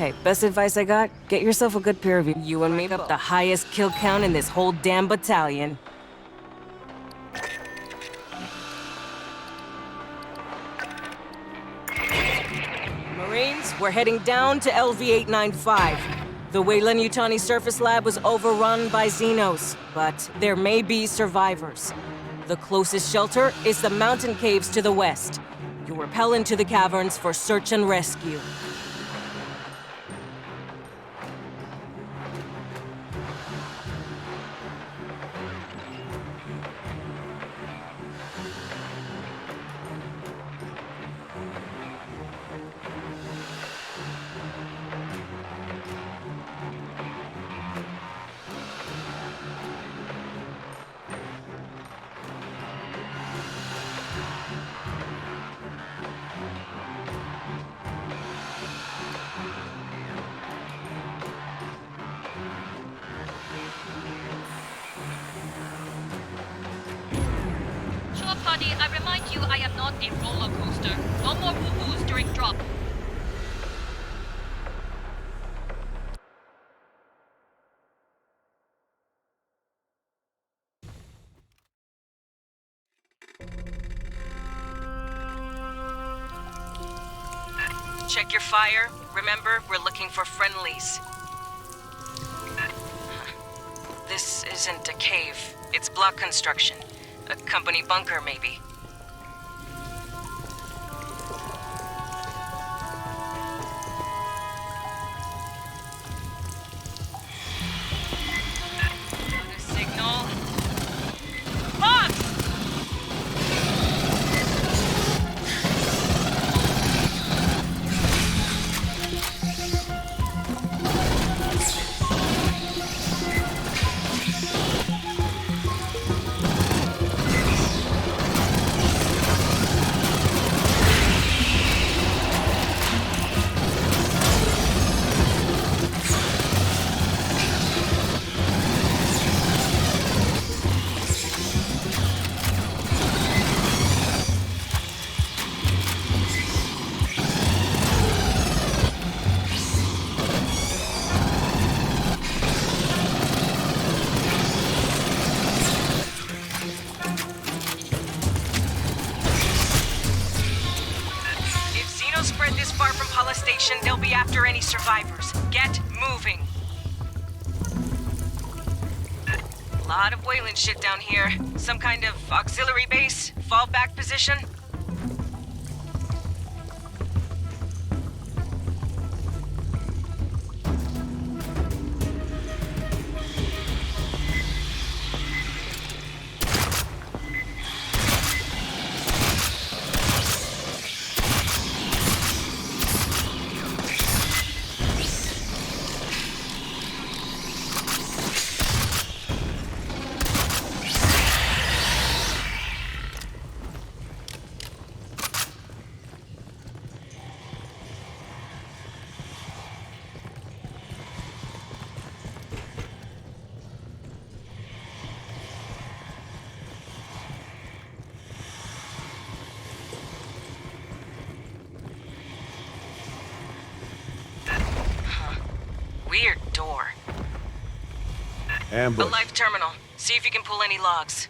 Hey, best advice I got? Get yourself a good peer review. You and me up the highest kill count in this whole damn battalion. Marines, we're heading down to LV-895. The Weyland-Yutani surface lab was overrun by Xenos, but there may be survivors. The closest shelter is the mountain caves to the west. You rappel into the caverns for search and rescue. I remind you I am not a roller coaster. No more woo-woos during drop. Check your fire. Remember, we're looking for friendlies. This isn't a cave. It's block construction. A company bunker, maybe. The signal. Box! Spread this far from Pala Station, they'll be after any survivors. Get moving. A lot of Weyland shit down here. Some kind of auxiliary base? Fallback position? Weird door. Ambush. A live terminal. See if you can pull any logs.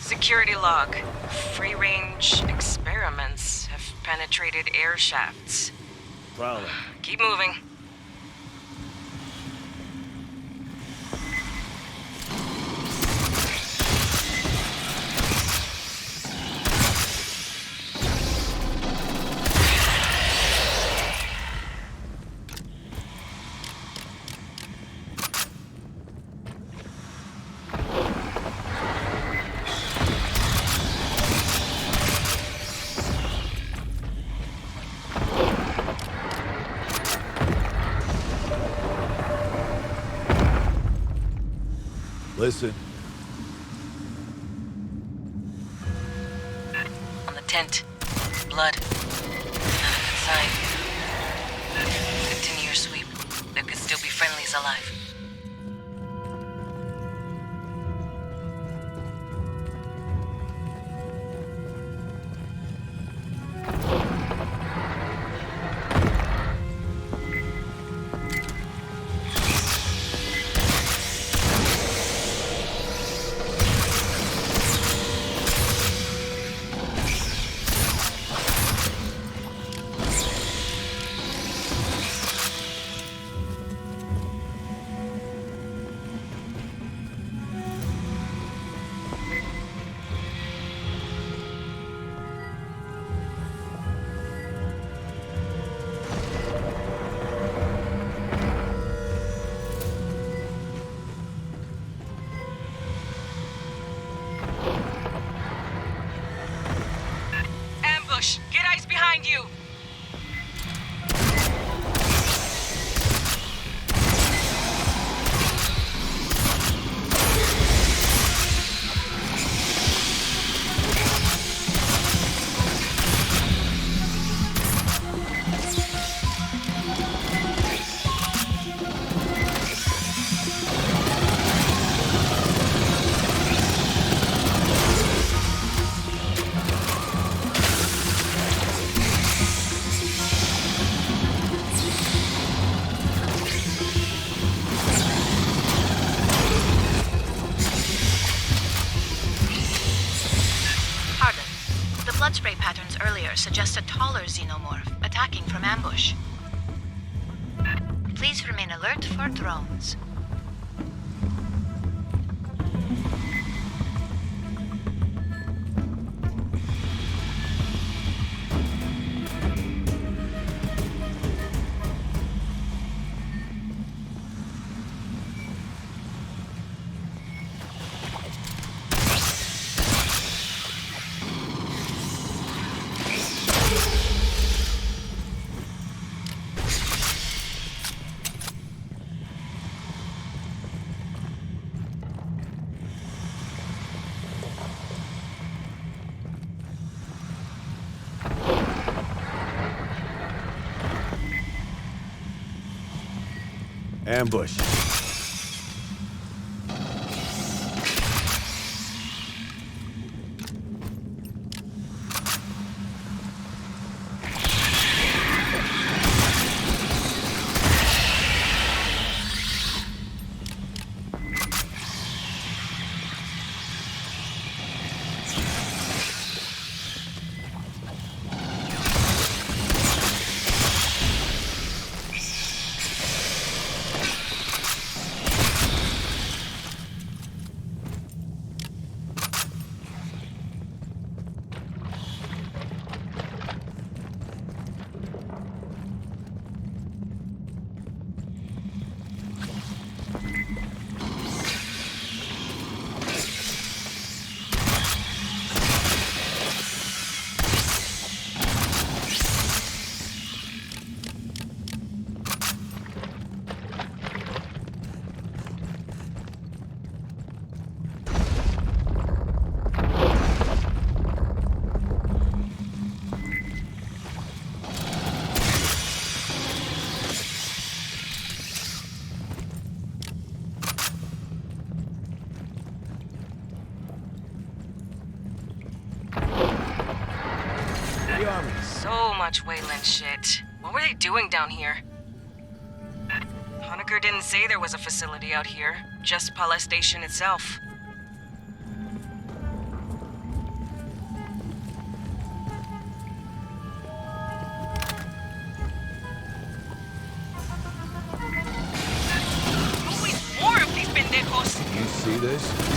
Security log. Free-range experiments have penetrated air shafts. Prowler. Keep moving. listen. On the tent. Blood. Not a good sign. Continue your sweep. There could still be friendlies alive. Get eyes behind you! Blood spray patterns earlier suggest a taller Xenomorph attacking from ambush. Please remain alert for drones. Ambush. So much Wayland shit. What were they doing down here? Honecker didn't say there was a facility out here, just Pala Station itself. Always more of these pendejos! You see this?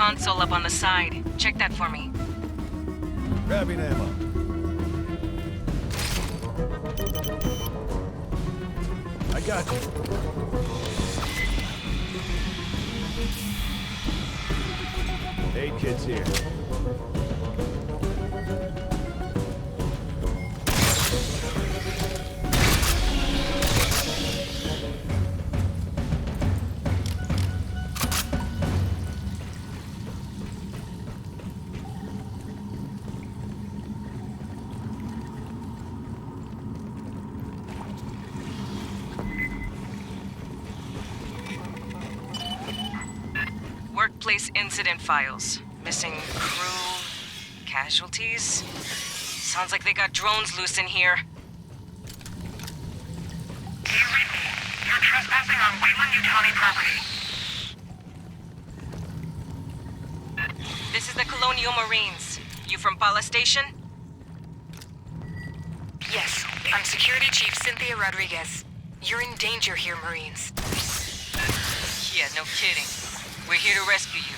console up on the side. Check that for me. Grabbing ammo. I got you. Aid kit's here. Workplace incident files. Missing crew, casualties. Sounds like they got drones loose in here. Do you read me? You're trespassing on Wayland-Yutani property. This is the Colonial Marines. You from Pala Station? Yes, I'm Security Chief Cynthia Rodriguez. You're in danger here, Marines. Yeah, no kidding. We're here to rescue you.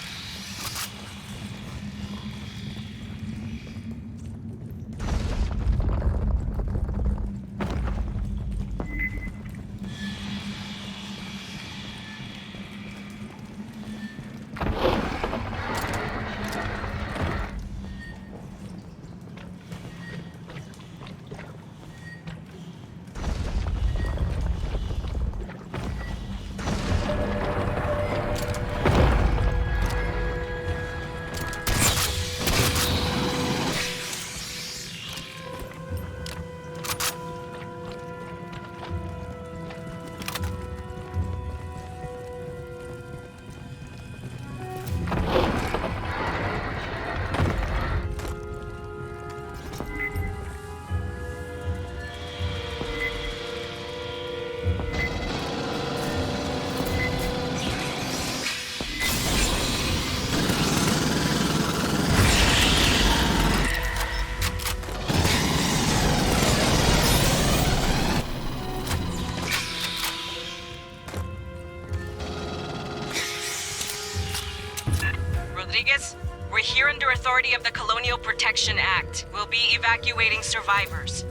Rodriguez, we're here under authority of the Colonial Protection Act. We'll be evacuating survivors.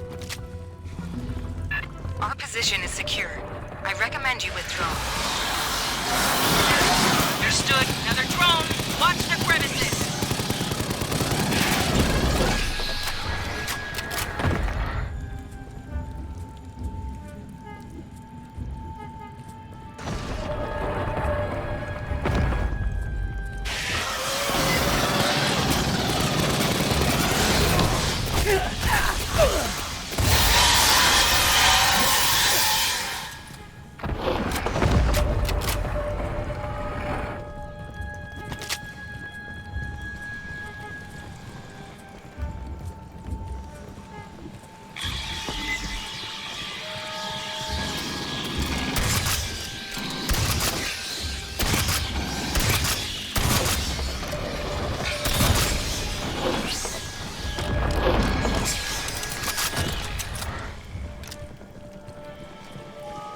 Our position is secure. I recommend you withdraw. Understood. Another drone. Watch the crevices.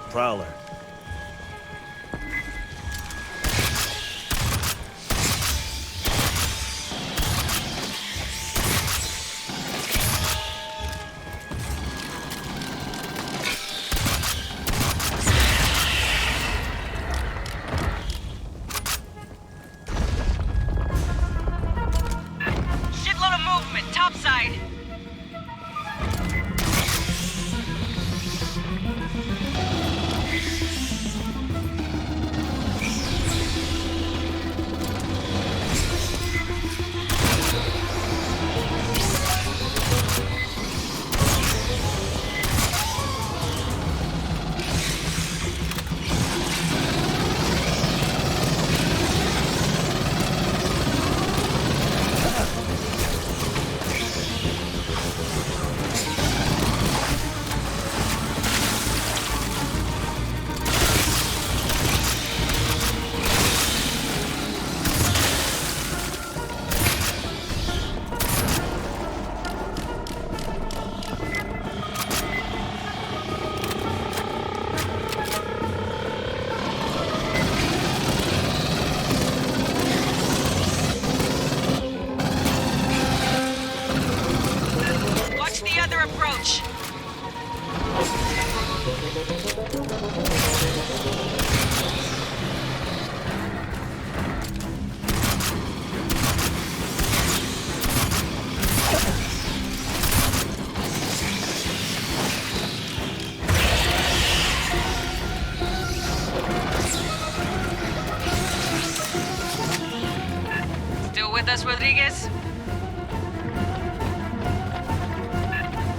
Prowler. Shitload of movement. Topside. with us, Rodriguez?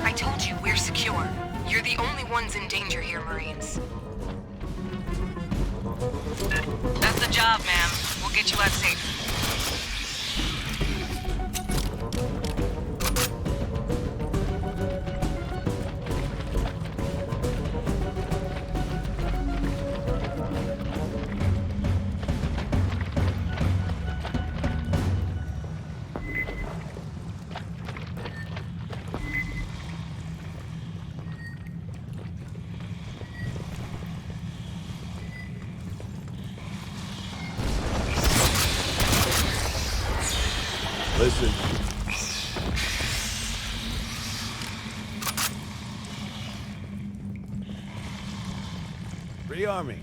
I told you we're secure. You're the only ones in danger here, Marines. That's the job, ma'am. We'll get you out safe. Listen. Rearming.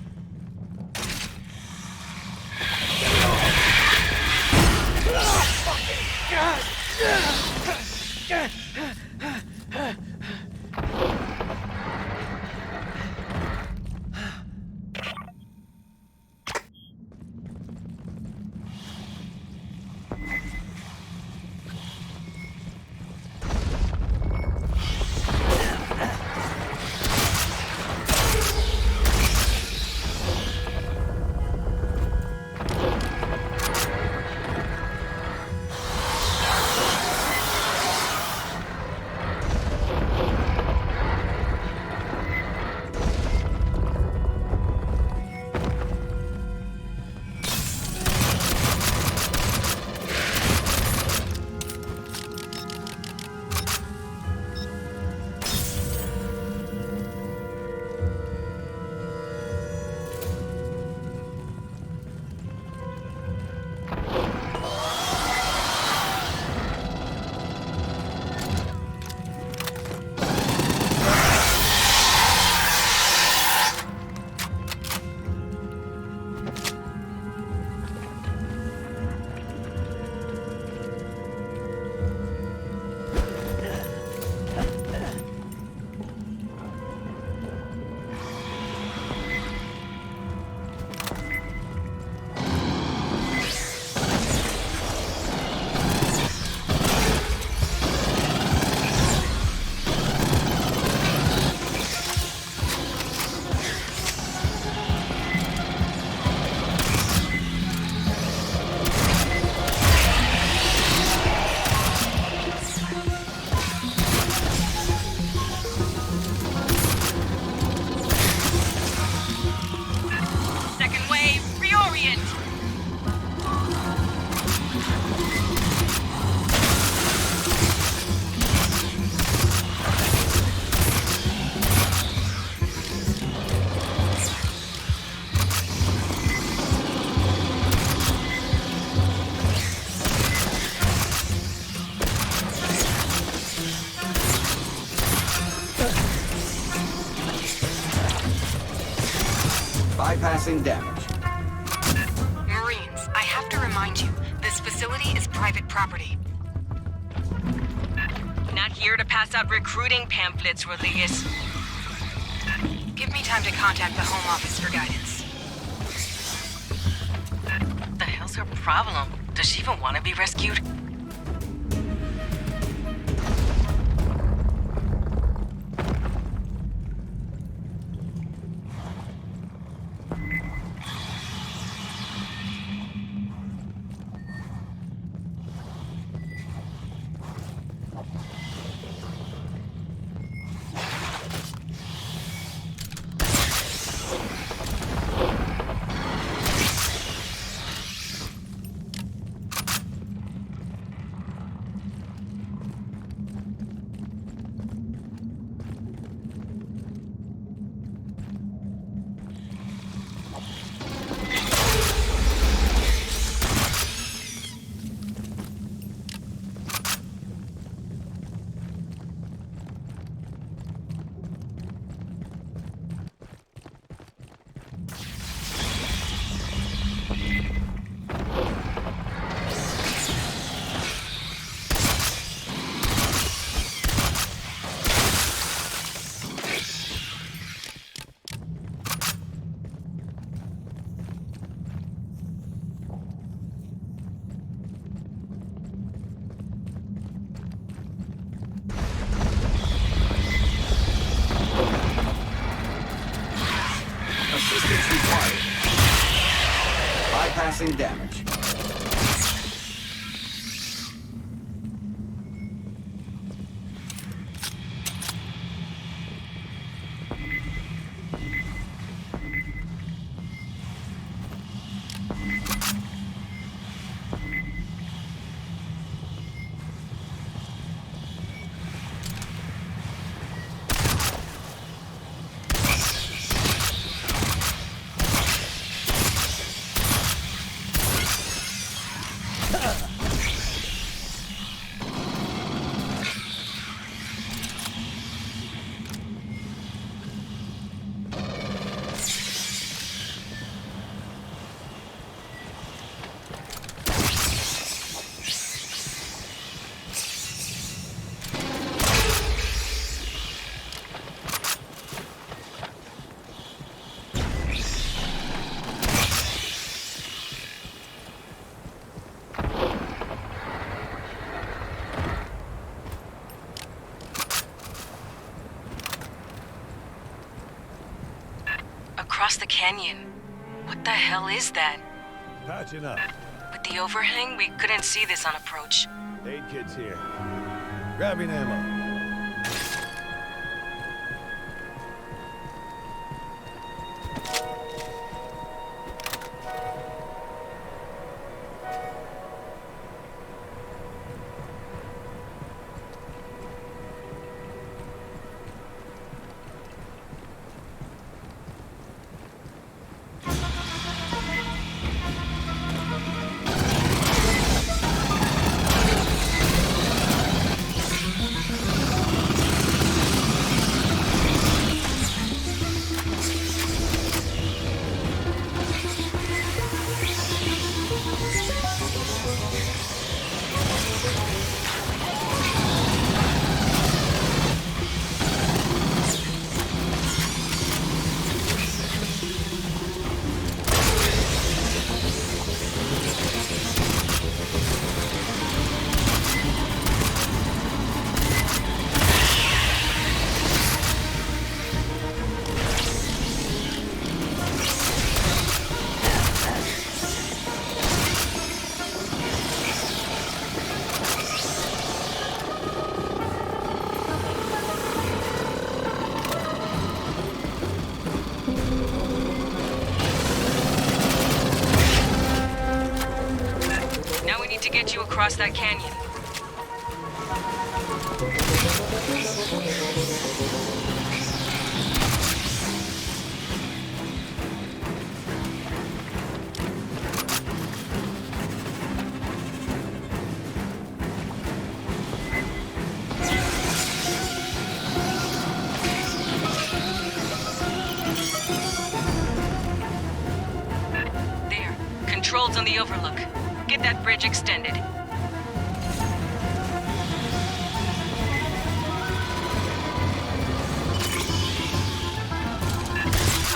Bypassing damage. Marines, I have to remind you, this facility is private property. Not here to pass out recruiting pamphlets, Rodriguez. Give me time to contact the Home Office for guidance. What the hell's her problem? Does she even want to be rescued? Assistance required. Bypassing damage. Across the canyon. What the hell is that? Patching up. With the overhang, we couldn't see this on approach. Aid kits here. Grabbing ammo. To get you across that canyon. There. Controls on the overlook. Get that bridge extended.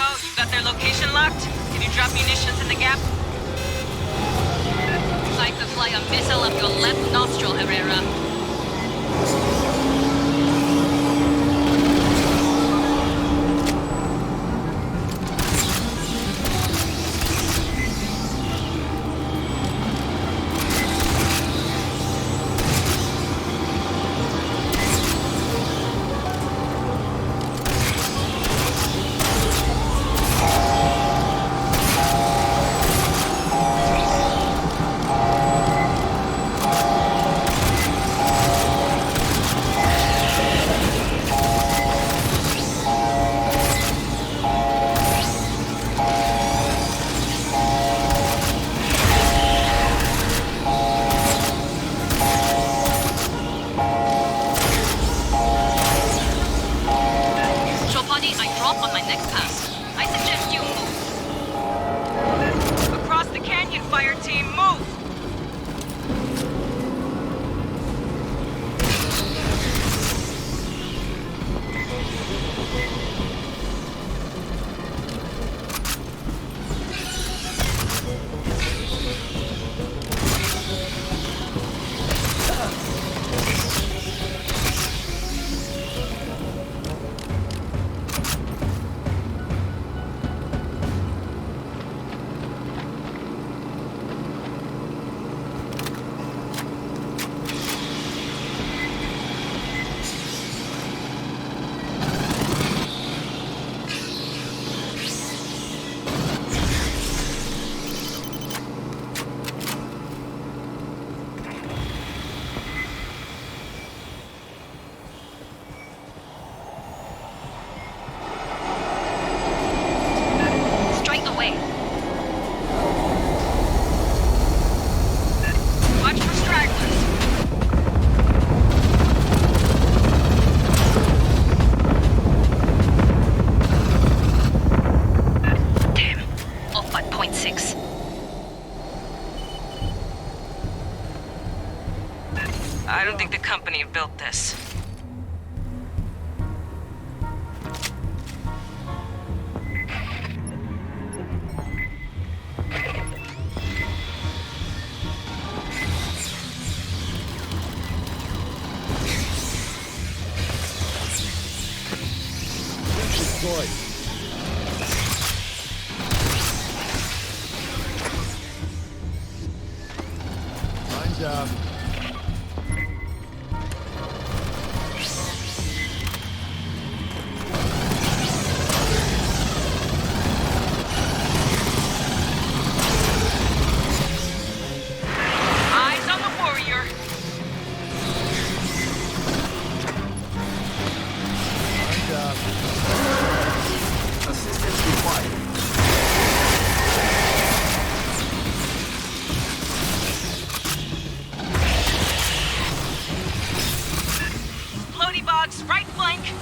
Oh, you got their location locked? Can you drop munitions in the gap? Time to fly a missile up your left nostril, Herrera. 1.6. I don't think the company built this. Deployed. Lines up. Eyes on the warrior. Lines up. Assistance required. Floaty box, right flank.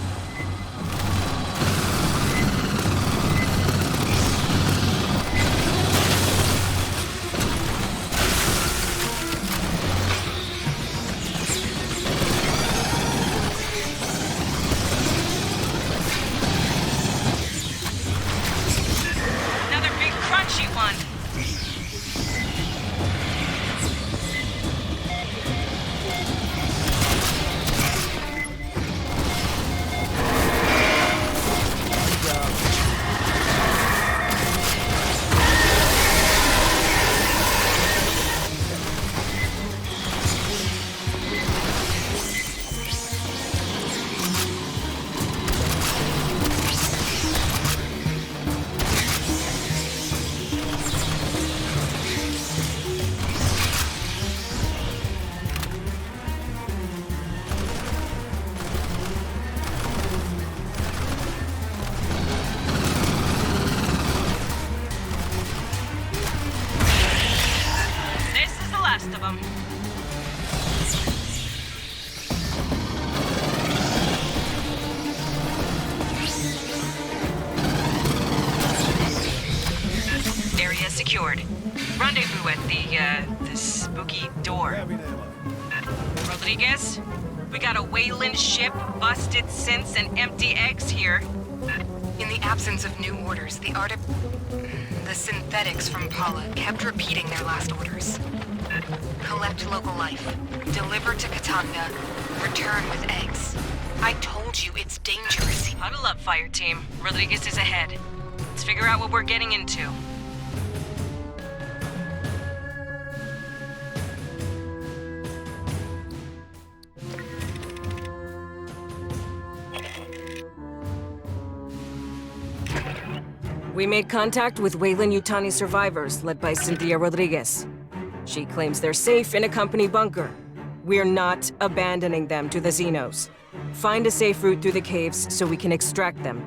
Another big crunchy one. Lines up. This is the last of them. Area secured. Rendezvous at the spooky door. Grabbing ammo. Rodriguez, we got a Wayland ship, busted synths, and empty eggs here. In the absence of new orders, the synthetics from Paula kept repeating their last orders. Collect local life, deliver to Katanga, return with eggs. I told you it's dangerous. Huddle up, Fireteam. Rodriguez is ahead. Let's figure out what we're getting into. We made contact with Weyland-Yutani survivors led by Cynthia Rodriguez. She claims they're safe in a company bunker. We're not abandoning them to the Xenos. Find a safe route through the caves so we can extract them.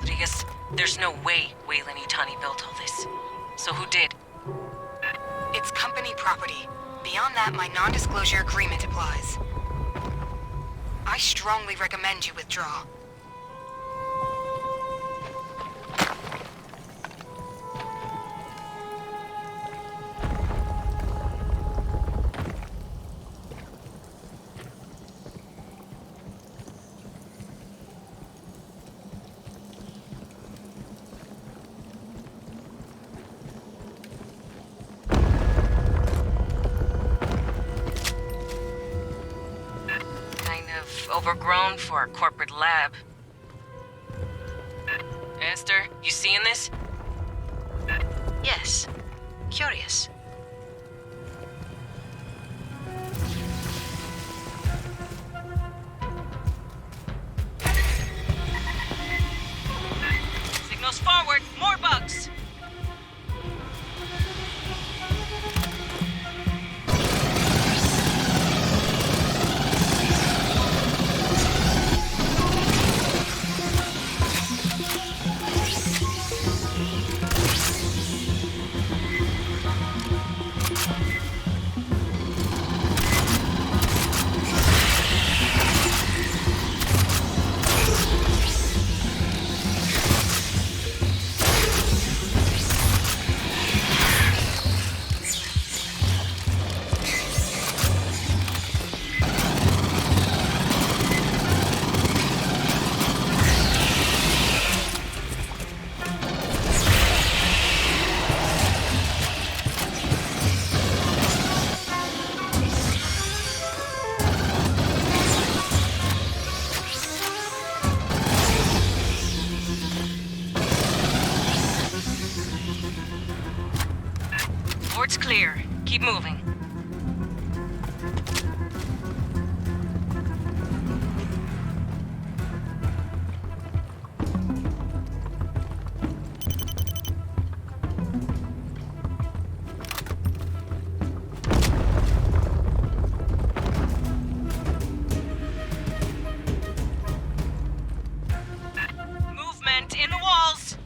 Rodriguez, there's no way Weyland-Yutani built all this. So who did? It's company property. Beyond that, my non-disclosure agreement applies. I strongly recommend you withdraw. Overgrown for a corporate lab. Esther, you seeing this? Yes. Curious. Signals forward, more bugs. moving. Movement in the walls!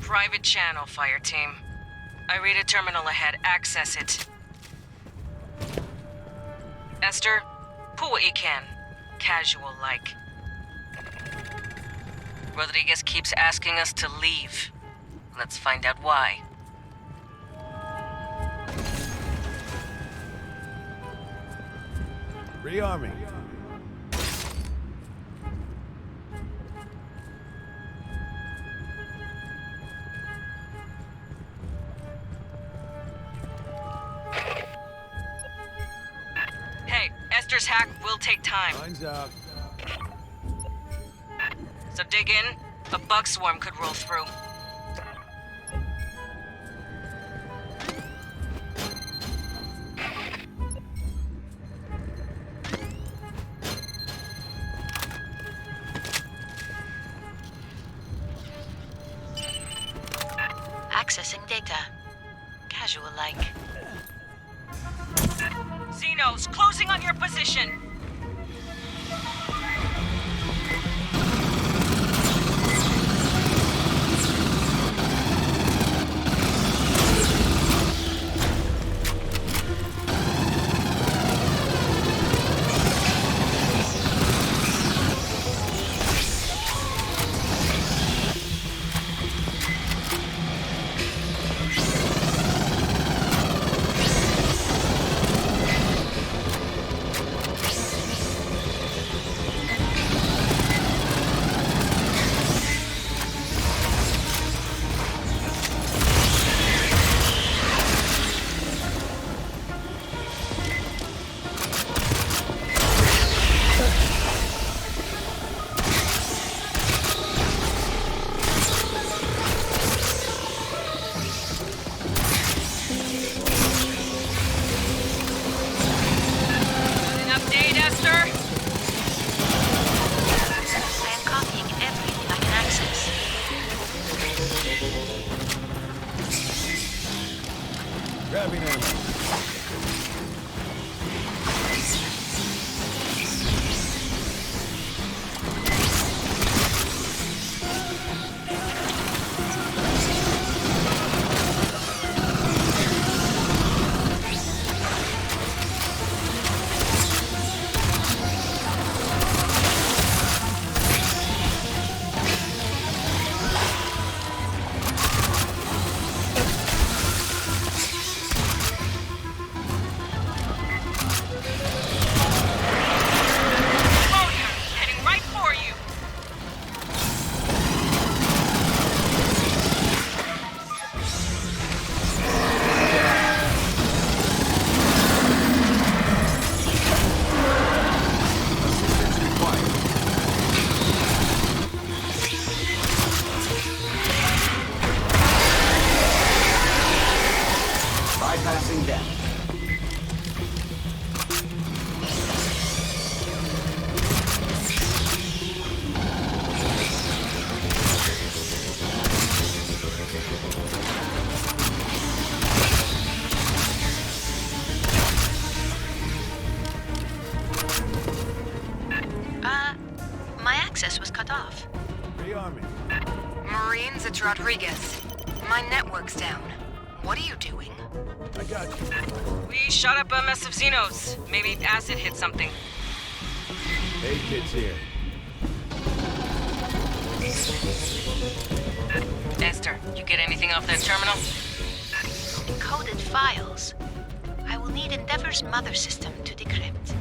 Private channel, Fireteam. I read a terminal ahead. Access it. Esther, pull what you can. Casual-like. Rodriguez keeps asking us to leave. Let's find out why. Rearming. Hey, Esther's hack will take time. Mine's up. So dig in. A bug swarm could roll through. Accessing data. Casual-like. Xenos, closing on your position. Grabbing ammo. Mr. Rodriguez. My network's down. What are you doing? I got you. We shot up a mess of Xenos. Maybe acid hit something. Hey, kids here. Esther, you get anything off that terminal? Encoded files. I will need Endeavor's mother system to decrypt.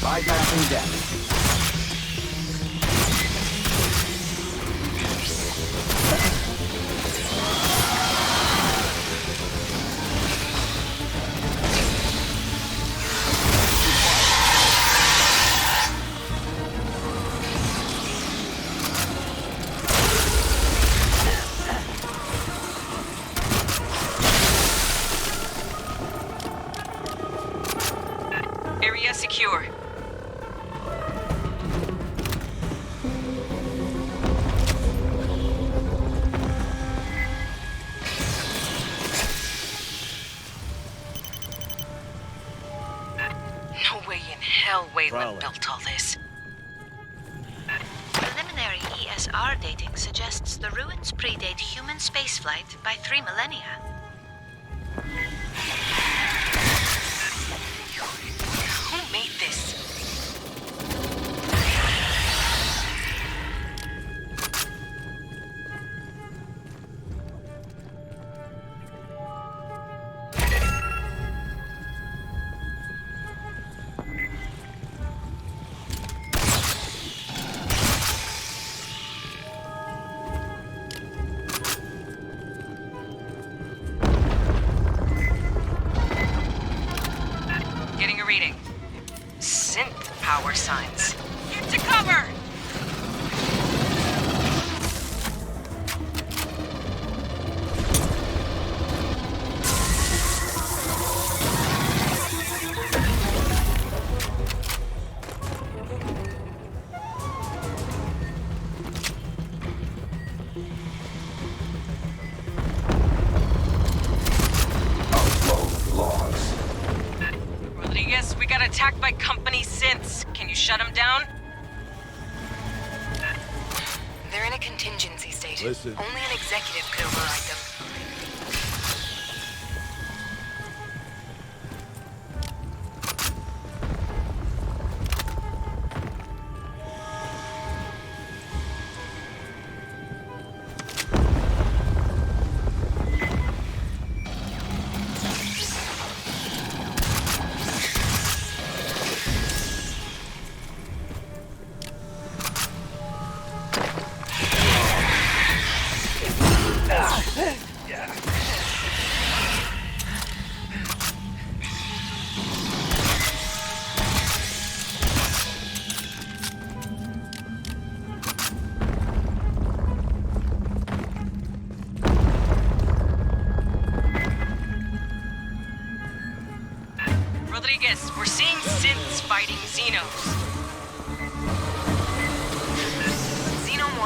Bypassing damage. Area secure. No way in hell Wayland built all this. Preliminary ESR dating suggests the ruins predate human spaceflight by 3 millennia. Who made this? Getting a reading. Synth power signs. Get to cover! Rodriguez, we got attacked by company synths. Can you shut them down? They're in a contingency state. Listen. Only an executive could override them.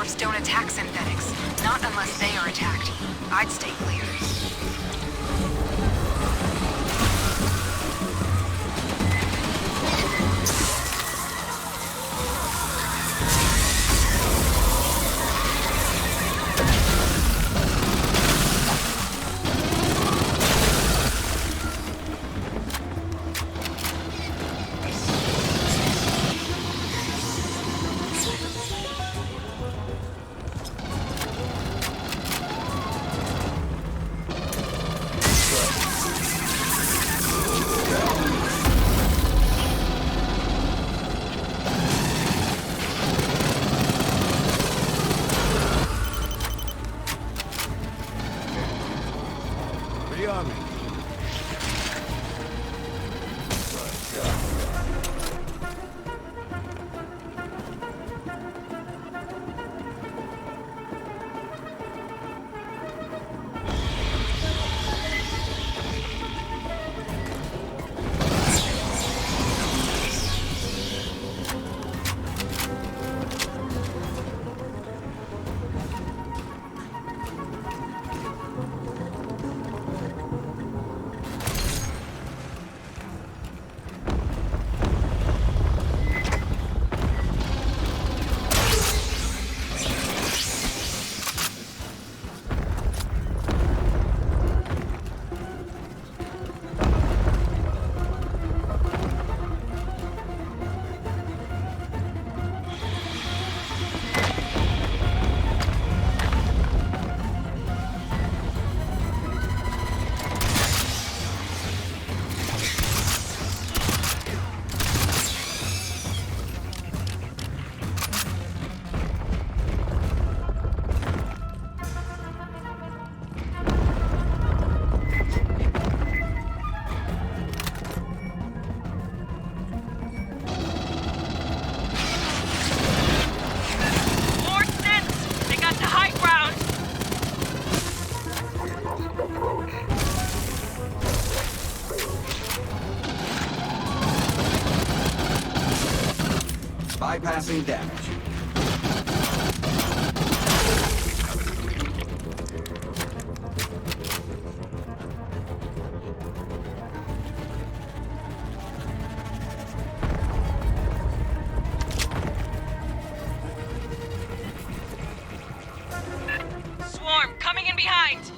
Xenomorphs don't attack synthetics. Not unless they are attacked. I'd stay clear. Be on me. More synths! They got the high ground! Bypassing damage. Swarm, coming in behind!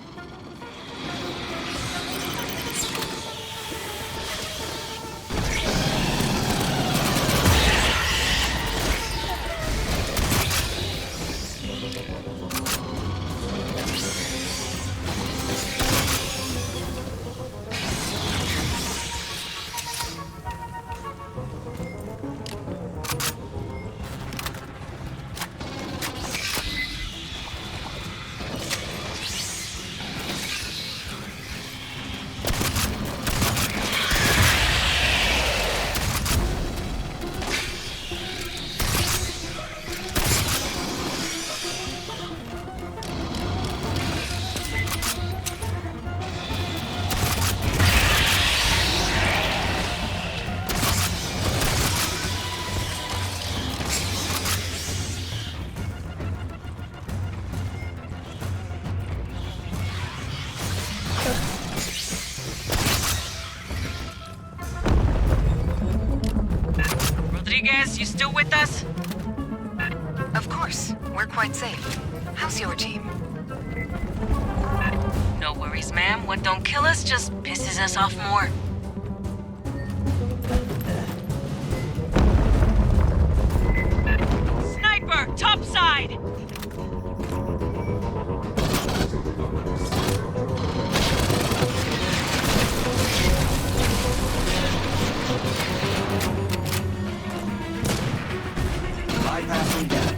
Rodriguez, you still with us? Of course. We're quite safe. How's your team? No worries, ma'am. What don't kill us just pisses us off more. Sniper, top side! Bypassing damage.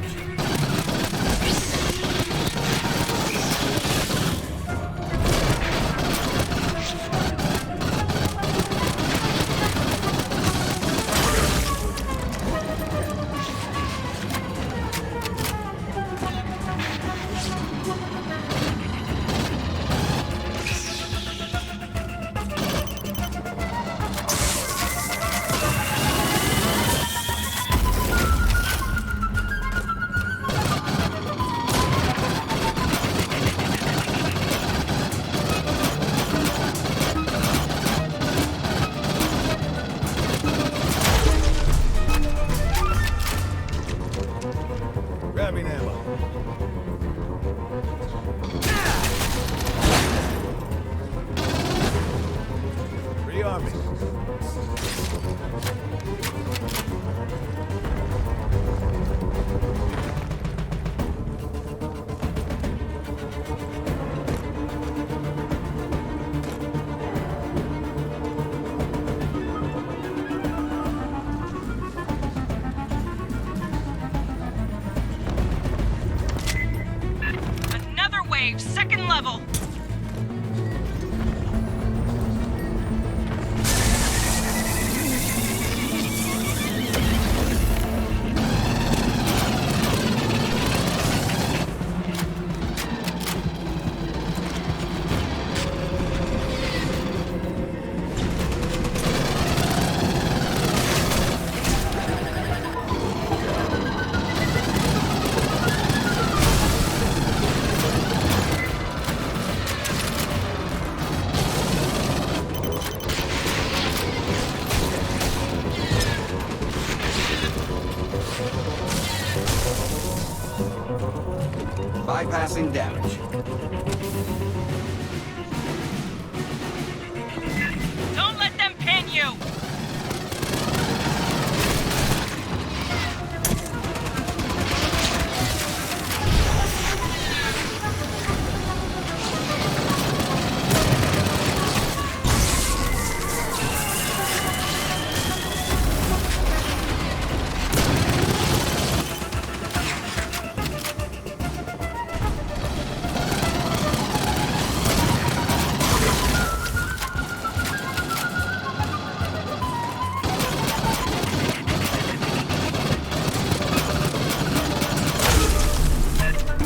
Grabbing ammo. Rearming. Another wave, second level. Bypassing damage. Don't let them pin you.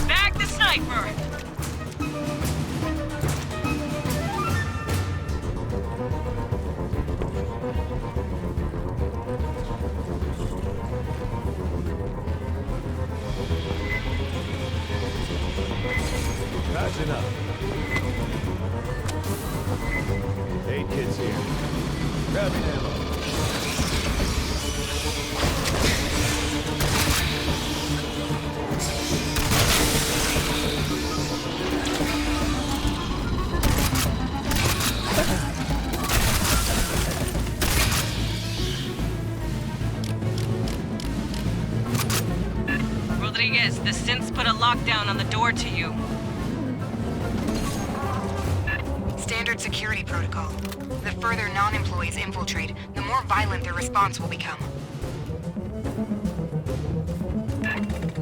Bag the sniper. Patching up. 8 kids here. Grabbing ammo. Rodriguez, the synths put a lockdown on the door to you. Standard security protocol. The further non-employees infiltrate, the more violent their response will become.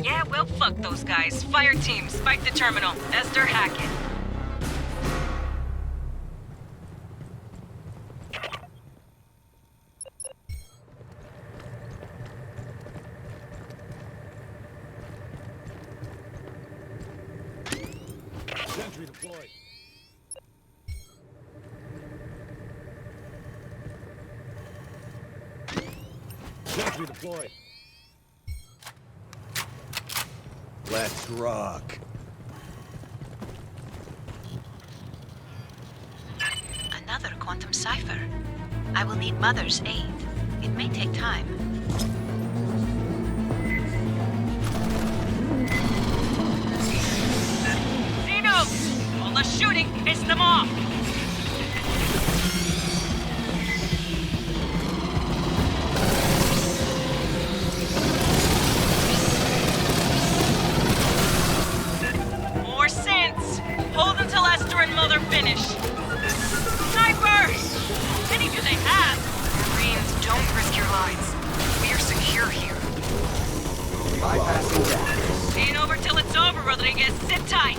Yeah, well, fuck those guys. Fireteam, spike the terminal. Esther, hack it. Sentry deployed. Sentry deployed. Let's rock. Another quantum cipher. I will need Mother's aid. It may take time. Xenos! All the shooting, piss them off! More synths! Hold until Esther and Mother finish. Sniper! How many do they have? Marines, don't risk your lives. We are secure here. Bypassing damage. Ain't over till it's over, Rodriguez. Sit tight.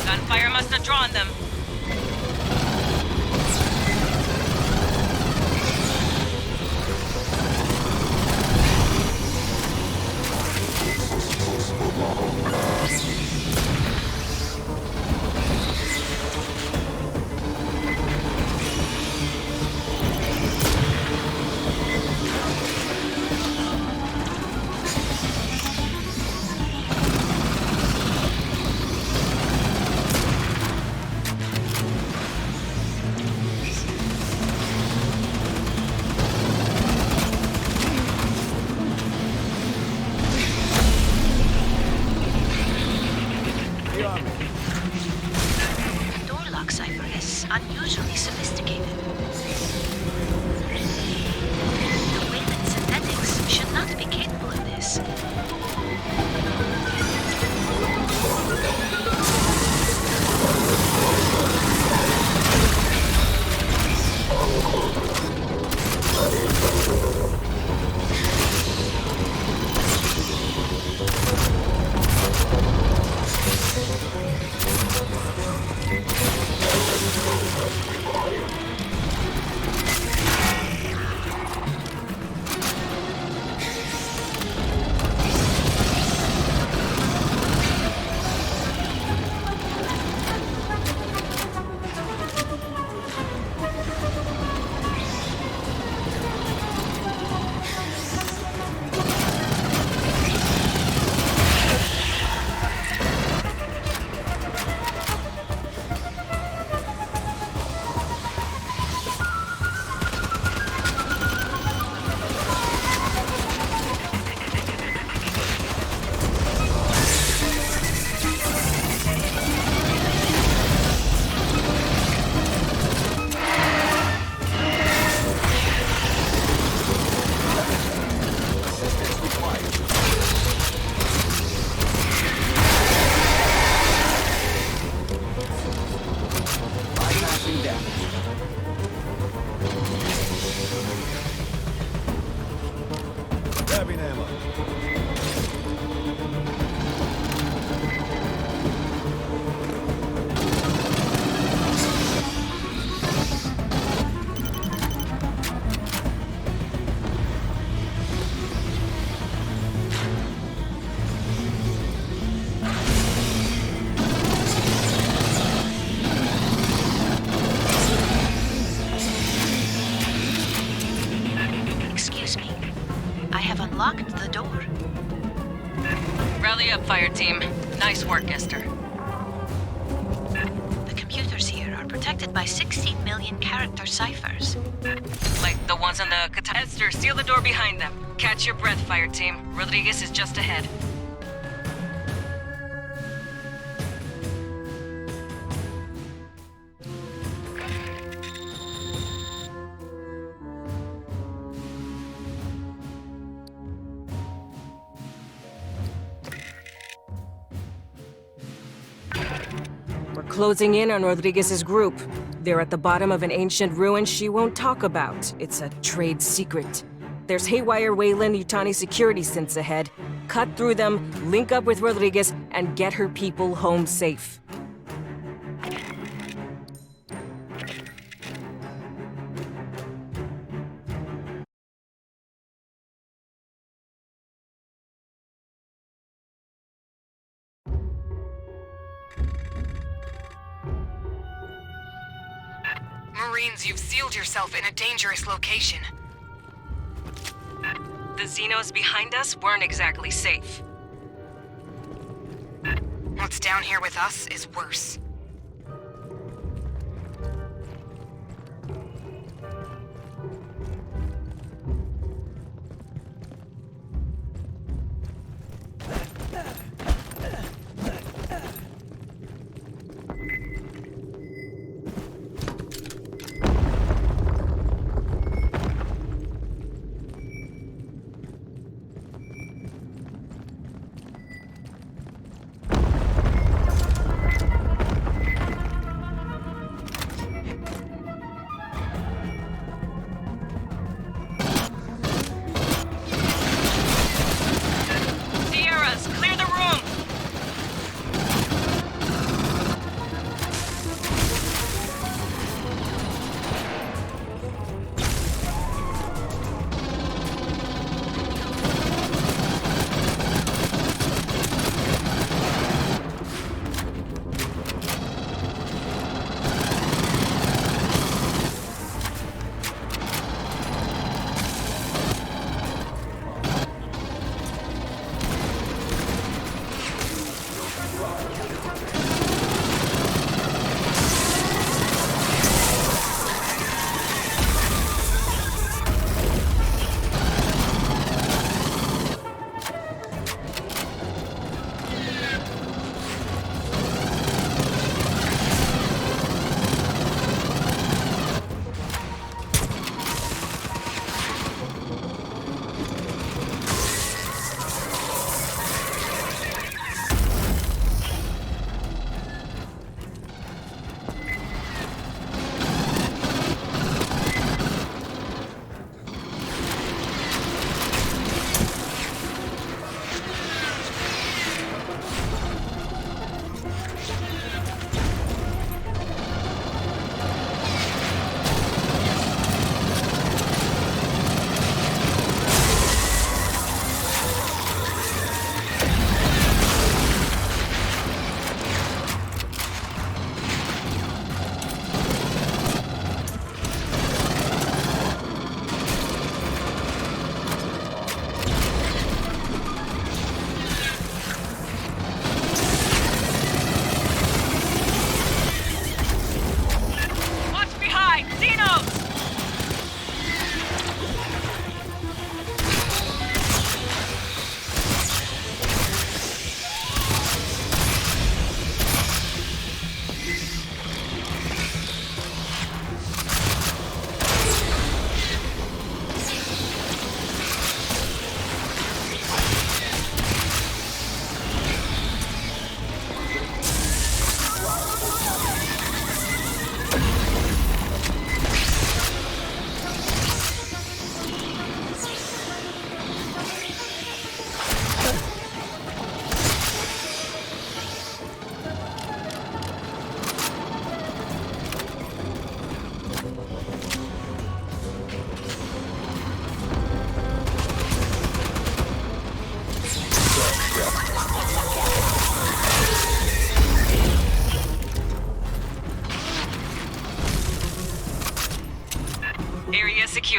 Gunfire must have drawn them. Door lock cipher is unusually sophisticated. The Wayland synthetics should not be capable of this. Grabbing ammo. Excuse me. I have unlocked the door. Rally up, Fireteam. Nice work, Esther. The computers here are protected by 16 million character ciphers. Like the ones on the Esther, seal the door behind them. Catch your breath, Fireteam. Rodriguez is just ahead. We're closing in on Rodriguez's group. They're at the bottom of an ancient ruin she won't talk about. It's a trade secret. There's haywire Wayland Yutani security synths ahead. Cut through them, link up with Rodriguez, and get her people home safe. Marines, you've sealed yourself in a dangerous location. The Xenos behind us weren't exactly safe. What's down here with us is worse.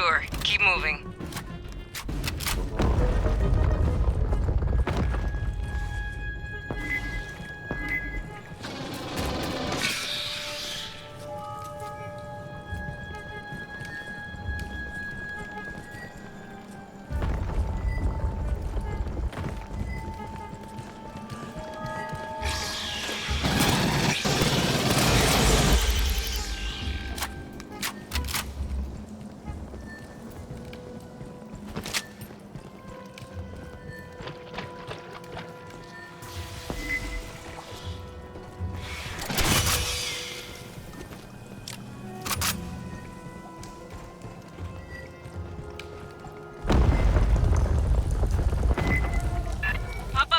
Sure, keep moving.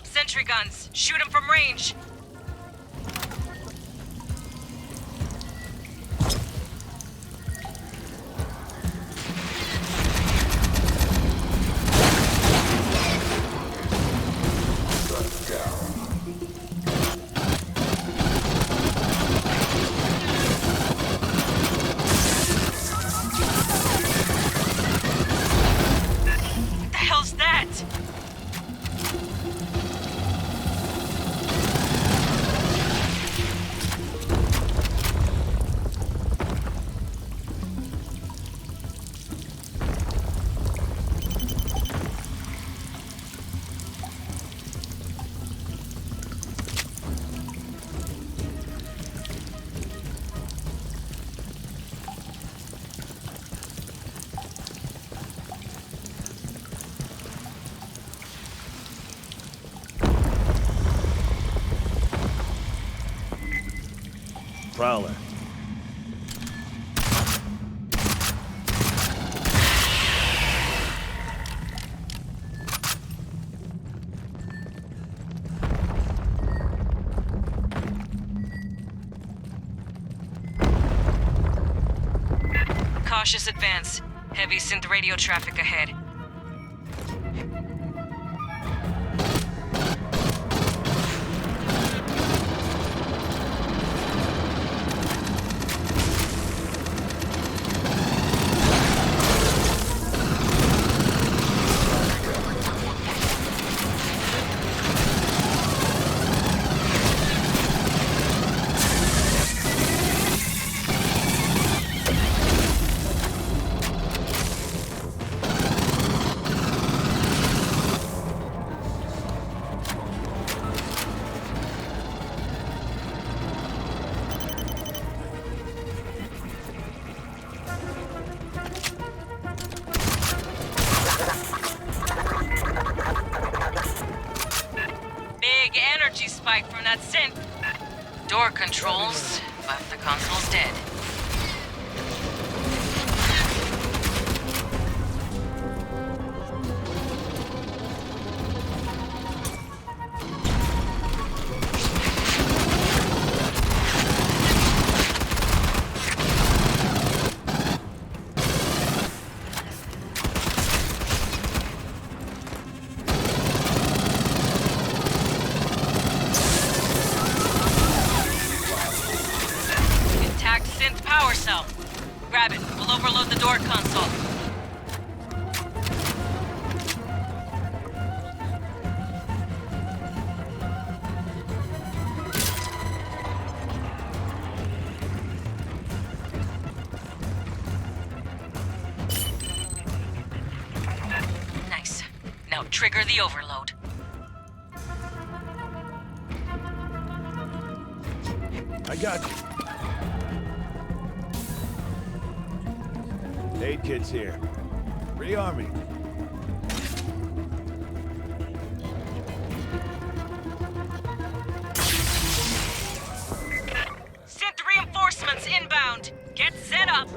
Sentry guns. Shoot them from range. What the hell's that? Prowler. Cautious advance. Heavy synth radio traffic ahead. Energy spike from that synth. Door controls, but the console's dead. Power cell. Grab it. We'll overload the door console. Nice. Now trigger the overload. I got you. Aid kit's here. Rearm me. Synth reinforcements inbound. Get set up.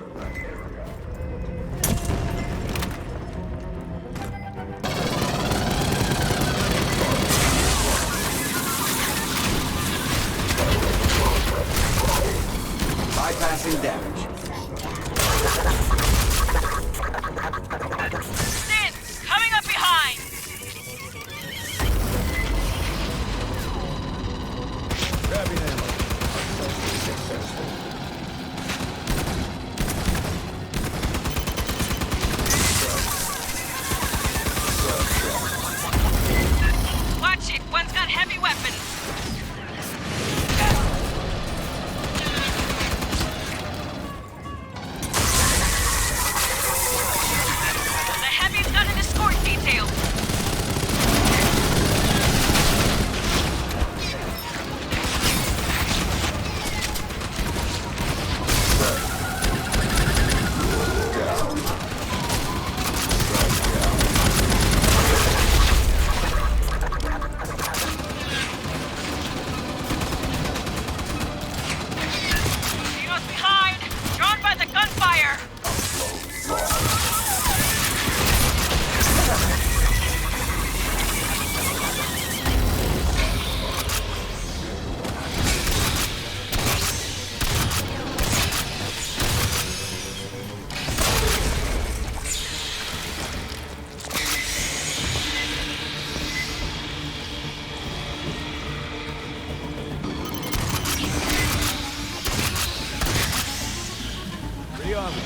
Bypassing damage. Synth, coming up behind. Grabbing ammo. Rearm me.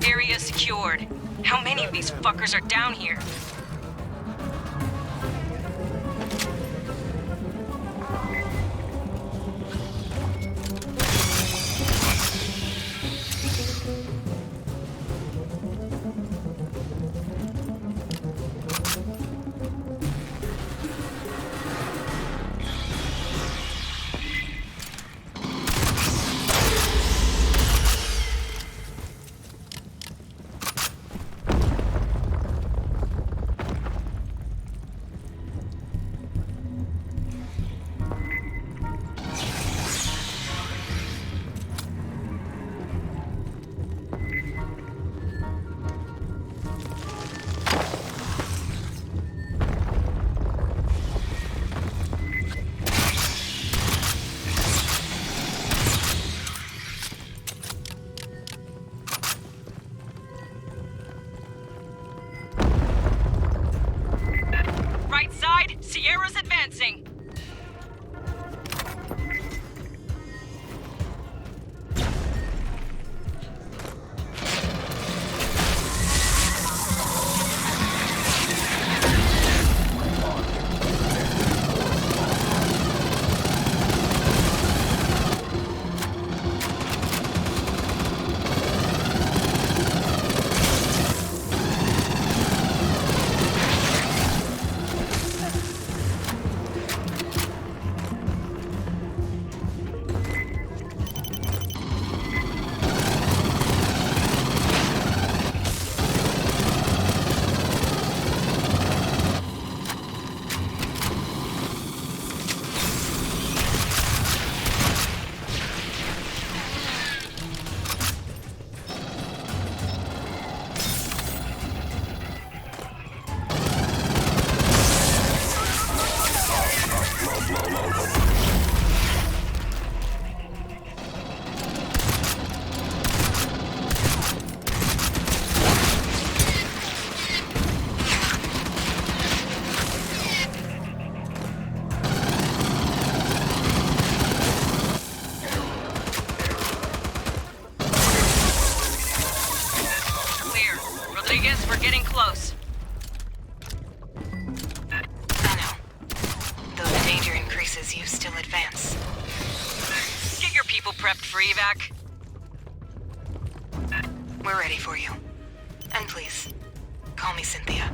Area secured. How many of these fuckers are down here? Right side, Sierra's advancing. We're getting close. I know. Though the danger increases, you still advance. Get your people prepped for evac. We're ready for you. And please, call me Cynthia.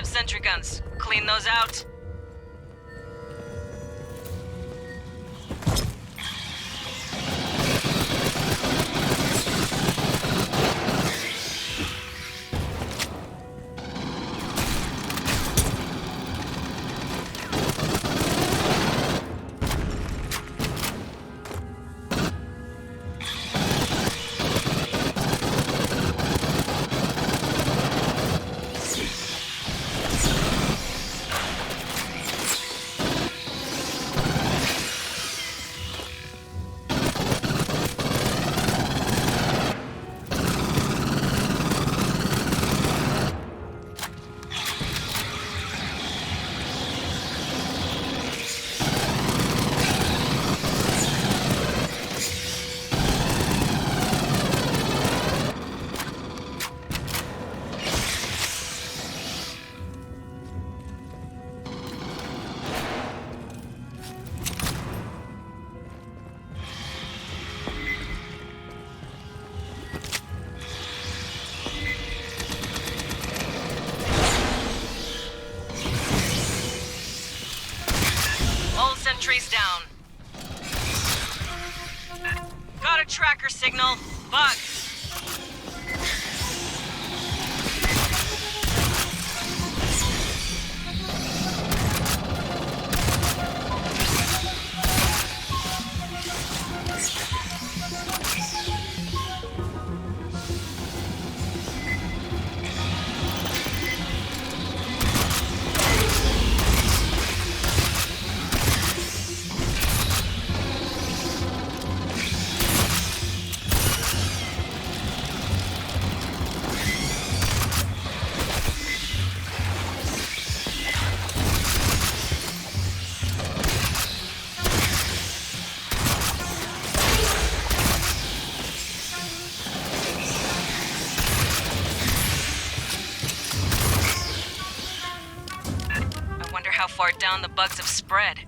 Sentry guns. Clean those out. signal. Bug. How far down the bugs have spread.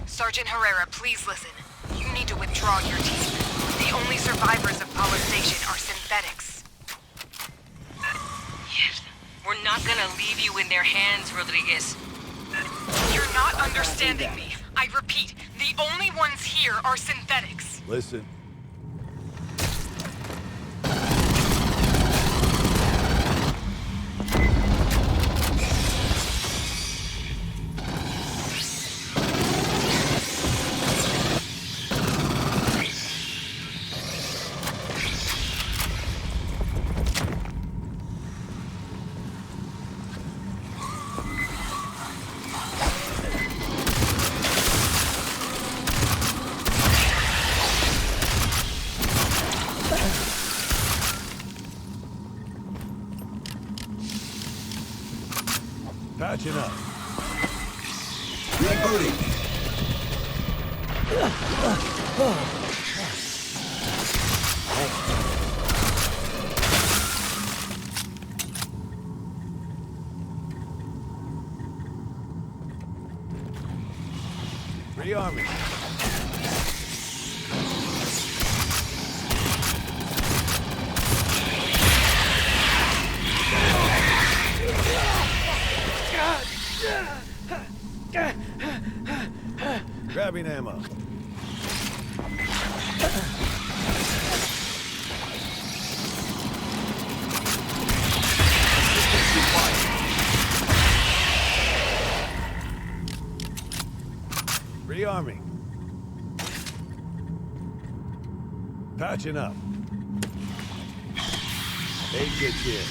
Sergeant Herrera, please listen. You need to withdraw your team. The only survivors of Paula Station are synthetics. Yes. We're not gonna leave you in their hands, Rodriguez. You're not understanding me. I repeat, the only ones here are synthetics. Listen. Patching up. Rebooting. Rearming. Grabbing ammo. Rearming. Patching up. Aid gets here.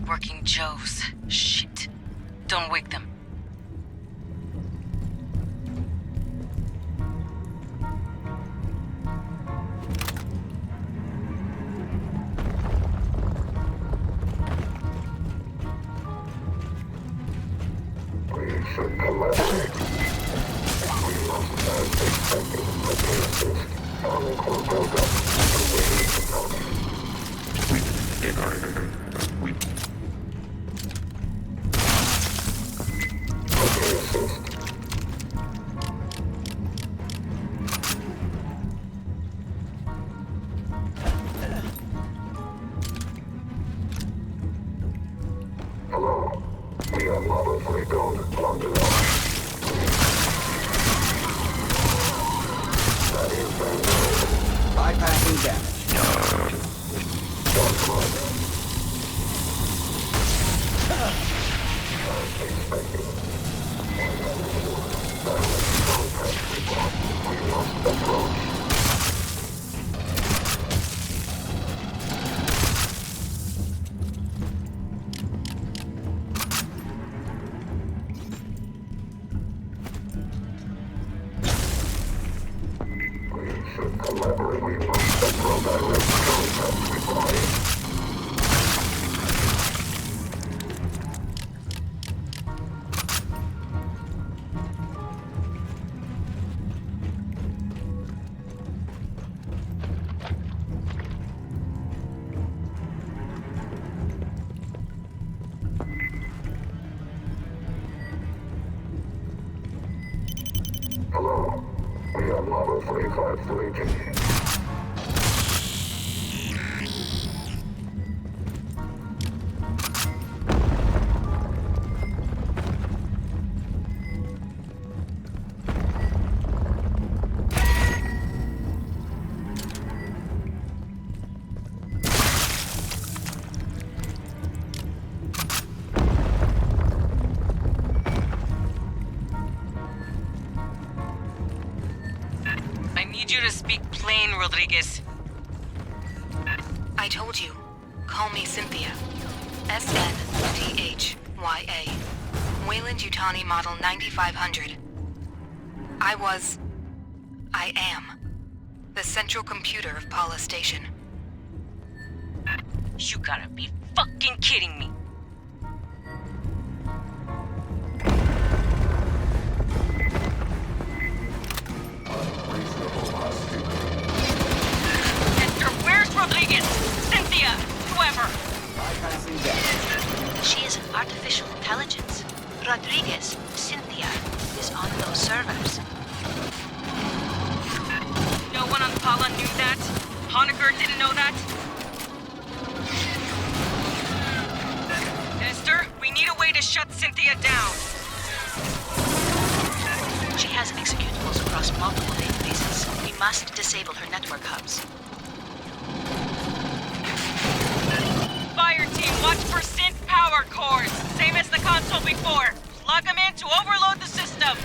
Working Joes. Shit. Don't wake them. Bypassing damage. Hello. We are Model 35-3T. I need you to speak plain, Rodriguez. I told you. Call me Cynthia. SNTHYA. Weyland-Yutani Model 9500. I am the central computer of Paula Station. You gotta be fucking kidding me. Esther, where's Rodriguez? Cynthia, whoever. Bypassing deck. She is an artificial intelligence. Rodriguez, Cynthia, is on those servers. No one on Paula knew that? Honecker didn't know that? Esther, we need a way to shut Cynthia down. She has executables across multiple databases. We must disable her network hubs. Fireteam, watch for synth power cores. Same as the console before. Plug them in to overload the system.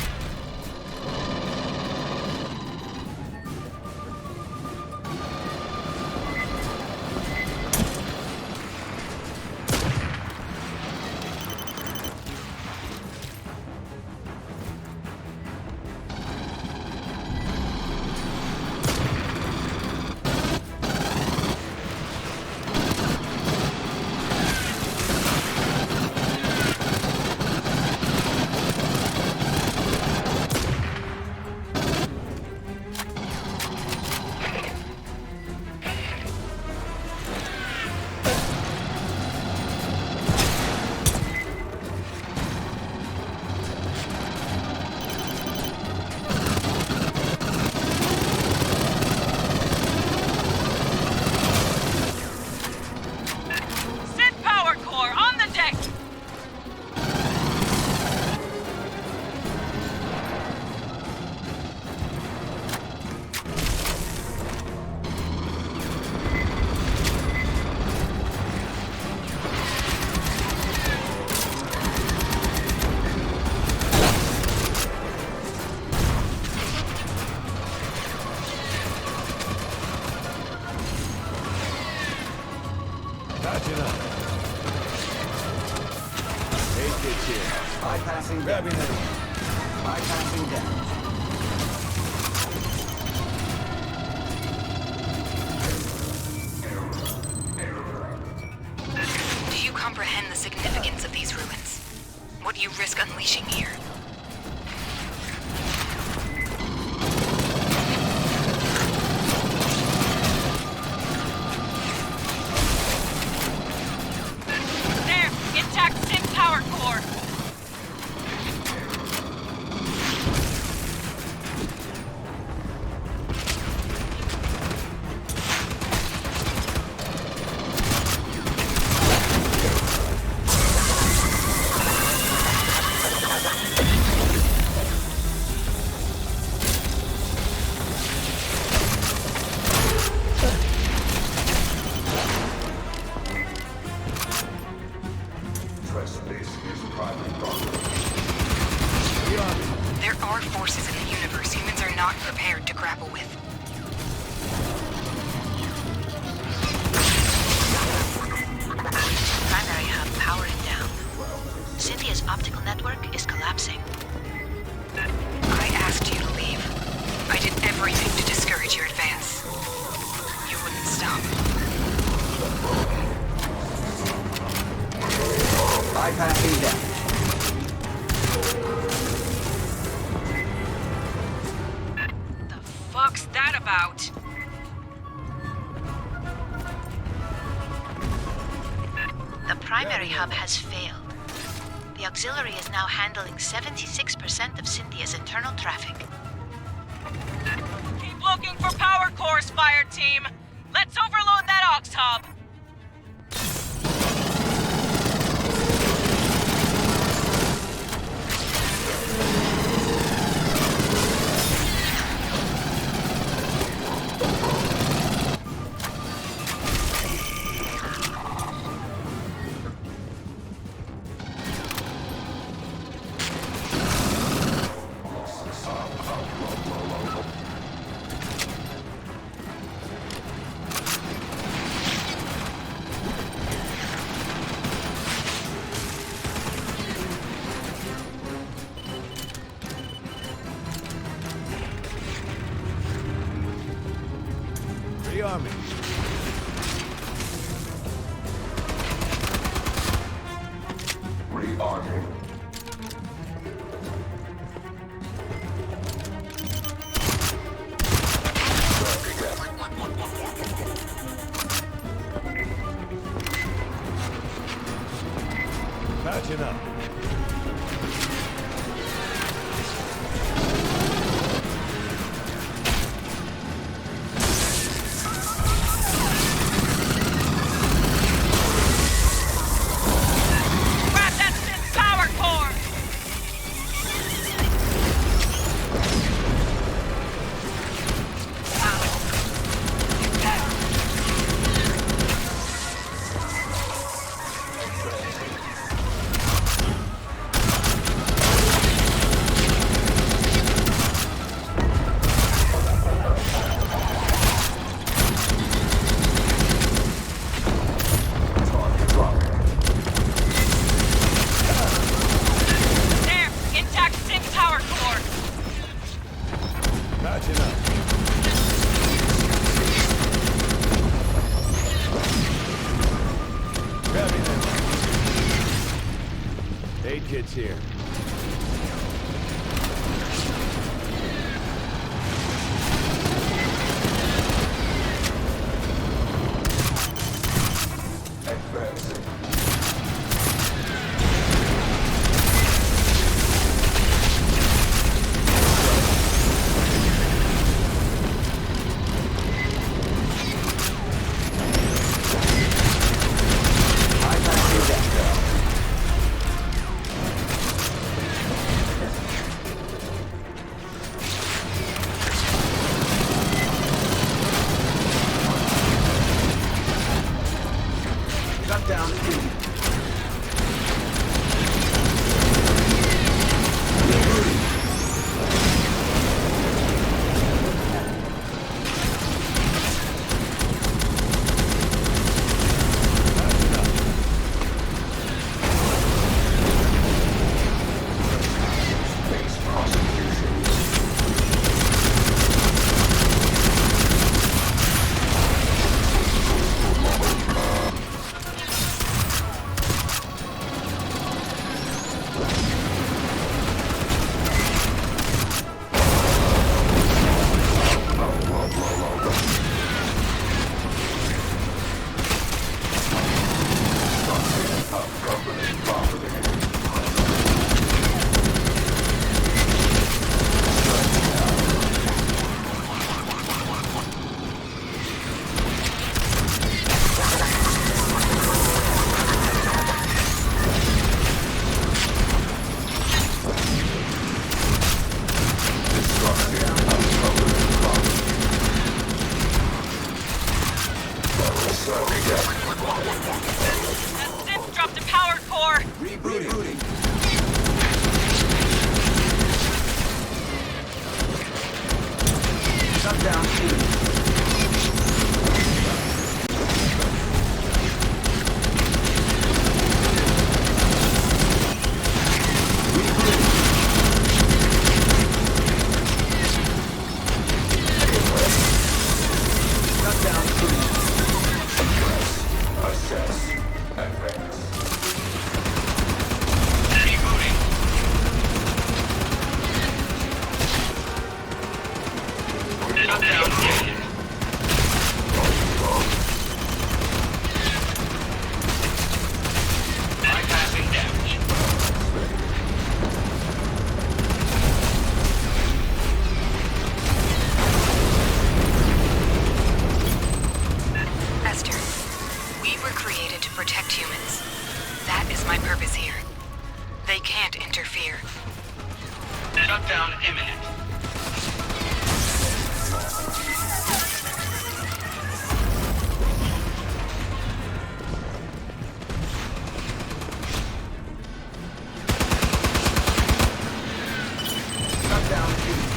Synth power core on the deck. Patching up. Hey, kids here. Bypassing deck. Grabbing them. Bypassing deck. Do you comprehend the significance of these ruins? What you risk unleashing here? There, intact synth power core. Bypassing damage. The fuck's that about? The primary hub has failed. The auxiliary is now handling 76% of Cynthia's internal traffic. Keep looking for power cores, fire team. Let's overload that aux hub. Rearming. Rearming. Patching up. Grab that synth power core. There, intact synth power core. Patching up. Grabbing them. Aid kit's here. Advancing. Bypassing damage. Shut down engine. Base prosecution. That synth dropped a power core. Rebooting. created to protect humans. That is my purpose here. They can't interfere. Shutdown imminent.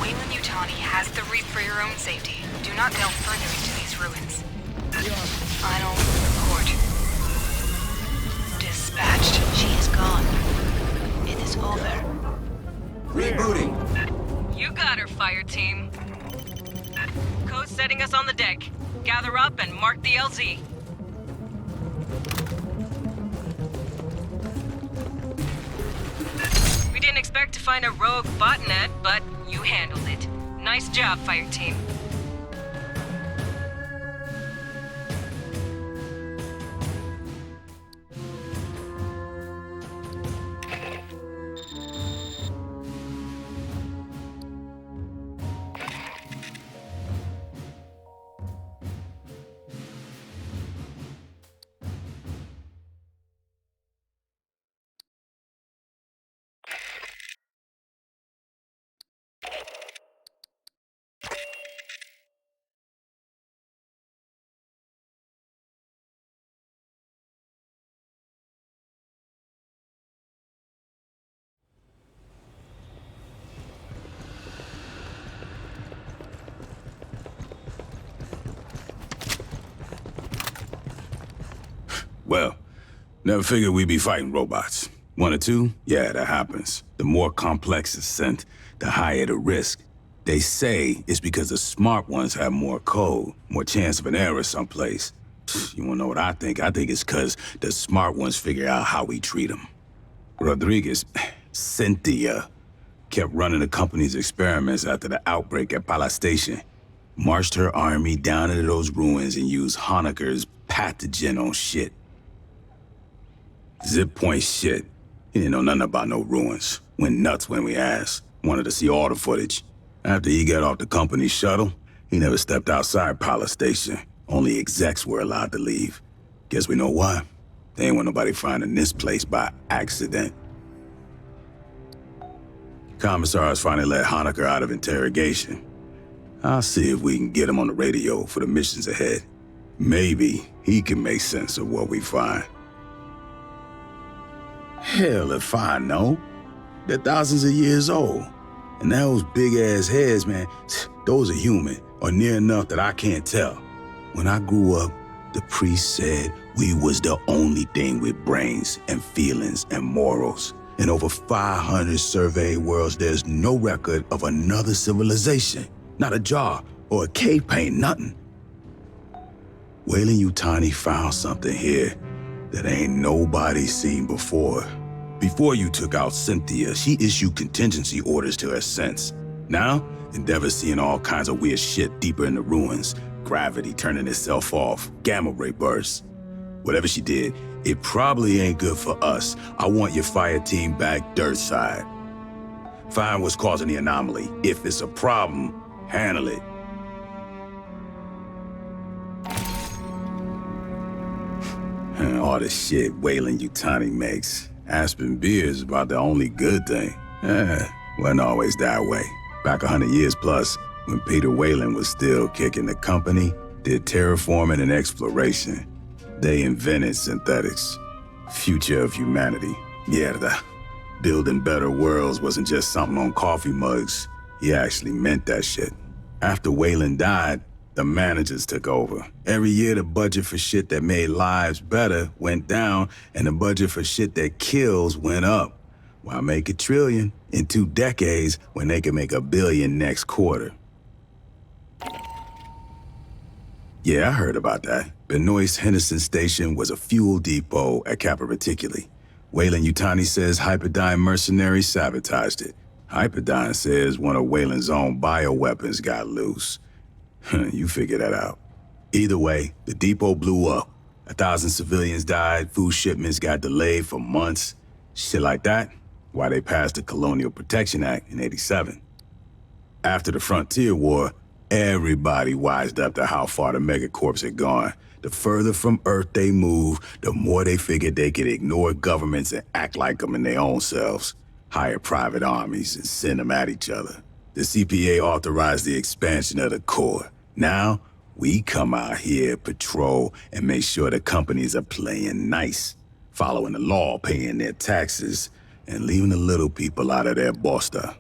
Weyland-Yutani has the reef for your own safety. Do not delve further into these ruins. Final report. Dispatched. She is gone. It is over. Rebooting. You got her, Fireteam. Code's setting us on the deck. Gather up and mark the LZ. We didn't expect to find a rogue botnet, but you handled it. Nice job, Fireteam. Well, never figured we'd be fighting robots. One or two? Yeah, that happens. The more complex the scent, the higher the risk. They say it's because the smart ones have more code, more chance of an error someplace. You wanna know what I think? I think it's because the smart ones figure out how we treat them. Rodriguez, Cynthia, kept running the company's experiments after the outbreak at Pala Station. Marched her army down into those ruins and used Honecker's pathogen on shit. Zip point shit. He didn't know nothing about no ruins. Went nuts when we asked. Wanted to see all the footage. After he got off the company shuttle, he never stepped outside Pala Station. Only execs were allowed to leave. Guess we know why. They ain't want nobody finding this place by accident. Commissars finally let Honecker out of interrogation. I'll see if we can get him on the radio for the missions ahead. Maybe he can make sense of what we find. Hell if I know. They're thousands of years old. And those big-ass heads, man, those are human, or near enough that I can't tell. When I grew up, the priest said we was the only thing with brains and feelings and morals. In over 500 surveyed worlds, there's no record of another civilization. Not a jar or a cave paint, nothing. Weyland-Yutani found something here that ain't nobody seen before. Before you took out Cynthia, she issued contingency orders to her sense. Now, Endeavor's seeing all kinds of weird shit deeper in the ruins. Gravity turning itself off, gamma ray bursts. Whatever she did, it probably ain't good for us. I want your fire team back dirt side. Find what's causing the anomaly. If it's a problem, handle it. All the shit Weyland-Yutani makes. Aspen beer is about the only good thing. Wasn't always that way. Back 100 years plus, when Peter Weyland was still kicking the company, did terraforming and exploration. They invented synthetics. Future of humanity. Mierda. Building better worlds wasn't just something on coffee mugs. He actually meant that shit. After Weyland died, the managers took over. Every year the budget for shit that made lives better went down, and the budget for shit that kills went up. Why make $1 trillion in 2 decades when they can make $1 billion next quarter? Yeah, I heard about that. Benoist Henderson Station was a fuel depot at Kappa Reticuli. Weyland-Yutani says Hyperdyne mercenaries sabotaged it. Hyperdyne says one of Weyland's own bioweapons got loose. You figure that out. Either way, the depot blew up. 1,000 civilians died, food shipments got delayed for months. Shit like that, why they passed the Colonial Protection Act in '87. After the Frontier War, everybody wised up to how far the megacorps had gone. The further from Earth they move, the more they figured they could ignore governments and act like them in their own selves. Hire private armies and send them at each other. The CPA authorized the expansion of the Corps. Now, we come out here, patrol, and make sure the companies are playing nice, following the law, paying their taxes, and leaving the little people out of their bosta.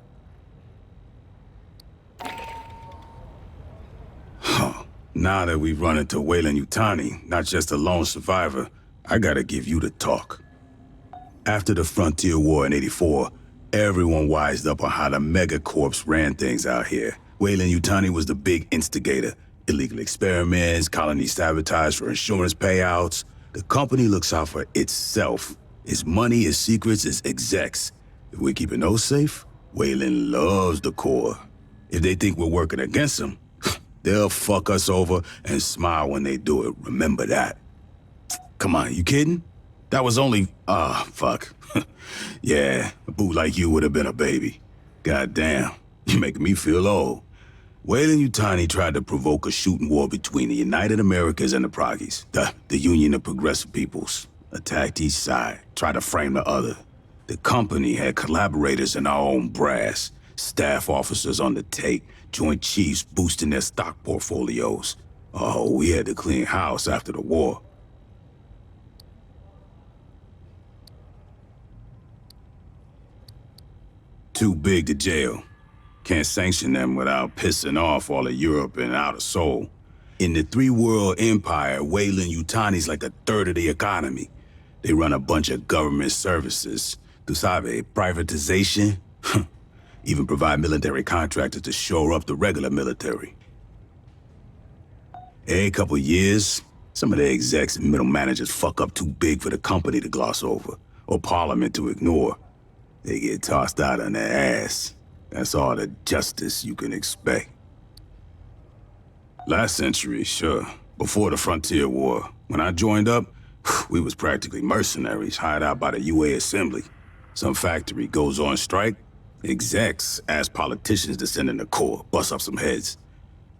Now that we've run into Weyland-Yutani, not just a lone survivor, I gotta give you the talk. After the Frontier War in '84, everyone wised up on how the megacorps ran things out here. Weyland-Yutani was the big instigator. Illegal experiments, colony sabotage for insurance payouts. The company looks out for itself. Its money, its secrets, its execs. If we're keeping those safe, Weyland loves the Corps. If they think we're working against them, they'll fuck us over and smile when they do it. Remember that. Come on, you kidding? That was only... fuck. Yeah, a boot like you would have been a baby. Goddamn, you're making me feel old. Weyland-Yutani tried to provoke a shooting war between the United Americas and the Proggies, the Union of Progressive Peoples. Attacked each side, tried to frame the other. The company had collaborators in our own brass, staff officers on the take, Joint Chiefs boosting their stock portfolios. Oh, we had to clean house after the war. Too big to jail. Can't sanction them without pissing off all of Europe and Outer Soul. In the three-world empire, Weyland-Yutani's like a third of the economy. They run a bunch of government services. Tu sabe, privatization? Even provide military contractors to shore up the regular military. Every couple years, some of the execs and middle managers fuck up too big for the company to gloss over, or Parliament to ignore. They get tossed out on their ass. That's all the justice you can expect. Last century, sure. Before the Frontier War. When I joined up, we was practically mercenaries hired out by the UA Assembly. Some factory goes on strike, execs ask politicians to send in the Corps, bust up some heads.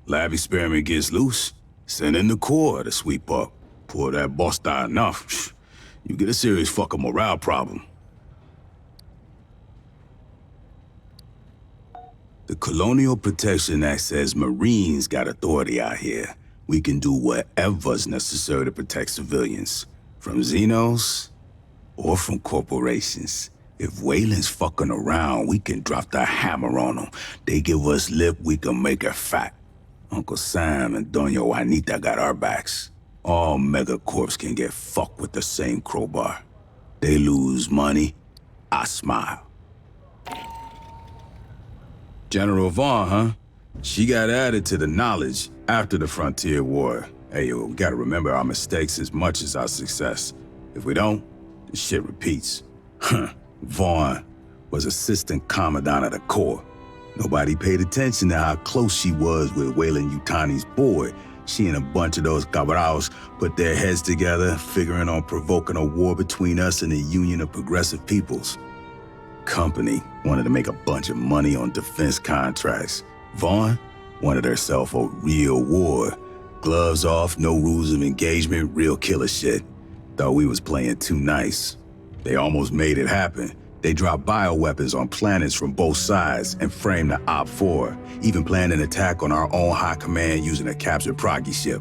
Lab experiment gets loose, send in the Corps to sweep up. Pour that boss down enough, you get a serious fucking morale problem. The Colonial Protection Act says Marines got authority out here. We can do whatever's necessary to protect civilians. From Xenos, or from corporations. If Weyland's fucking around, we can drop the hammer on them. They give us lip, we can make it fat. Uncle Sam and Doña Juanita got our backs. All megacorps can get fucked with the same crowbar. They lose money, I smile. General Vaughn, huh? She got added to the knowledge after the Frontier War. Hey, yo, we gotta remember our mistakes as much as our success. If we don't, the shit repeats. Vaughn was assistant commandant of the Corps. Nobody paid attention to how close she was with Weyland-Yutani's board. She and a bunch of those cabros put their heads together, figuring on provoking a war between us and the Union of Progressive Peoples. Company wanted to make a bunch of money on defense contracts. Vaughn wanted herself a real war. Gloves off, no rules of engagement, real killer shit. Thought we was playing too nice. They almost made it happen. They dropped bioweapons on planets from both sides and framed the Op-4, even planned an attack on our own high command using a captured Proggy ship.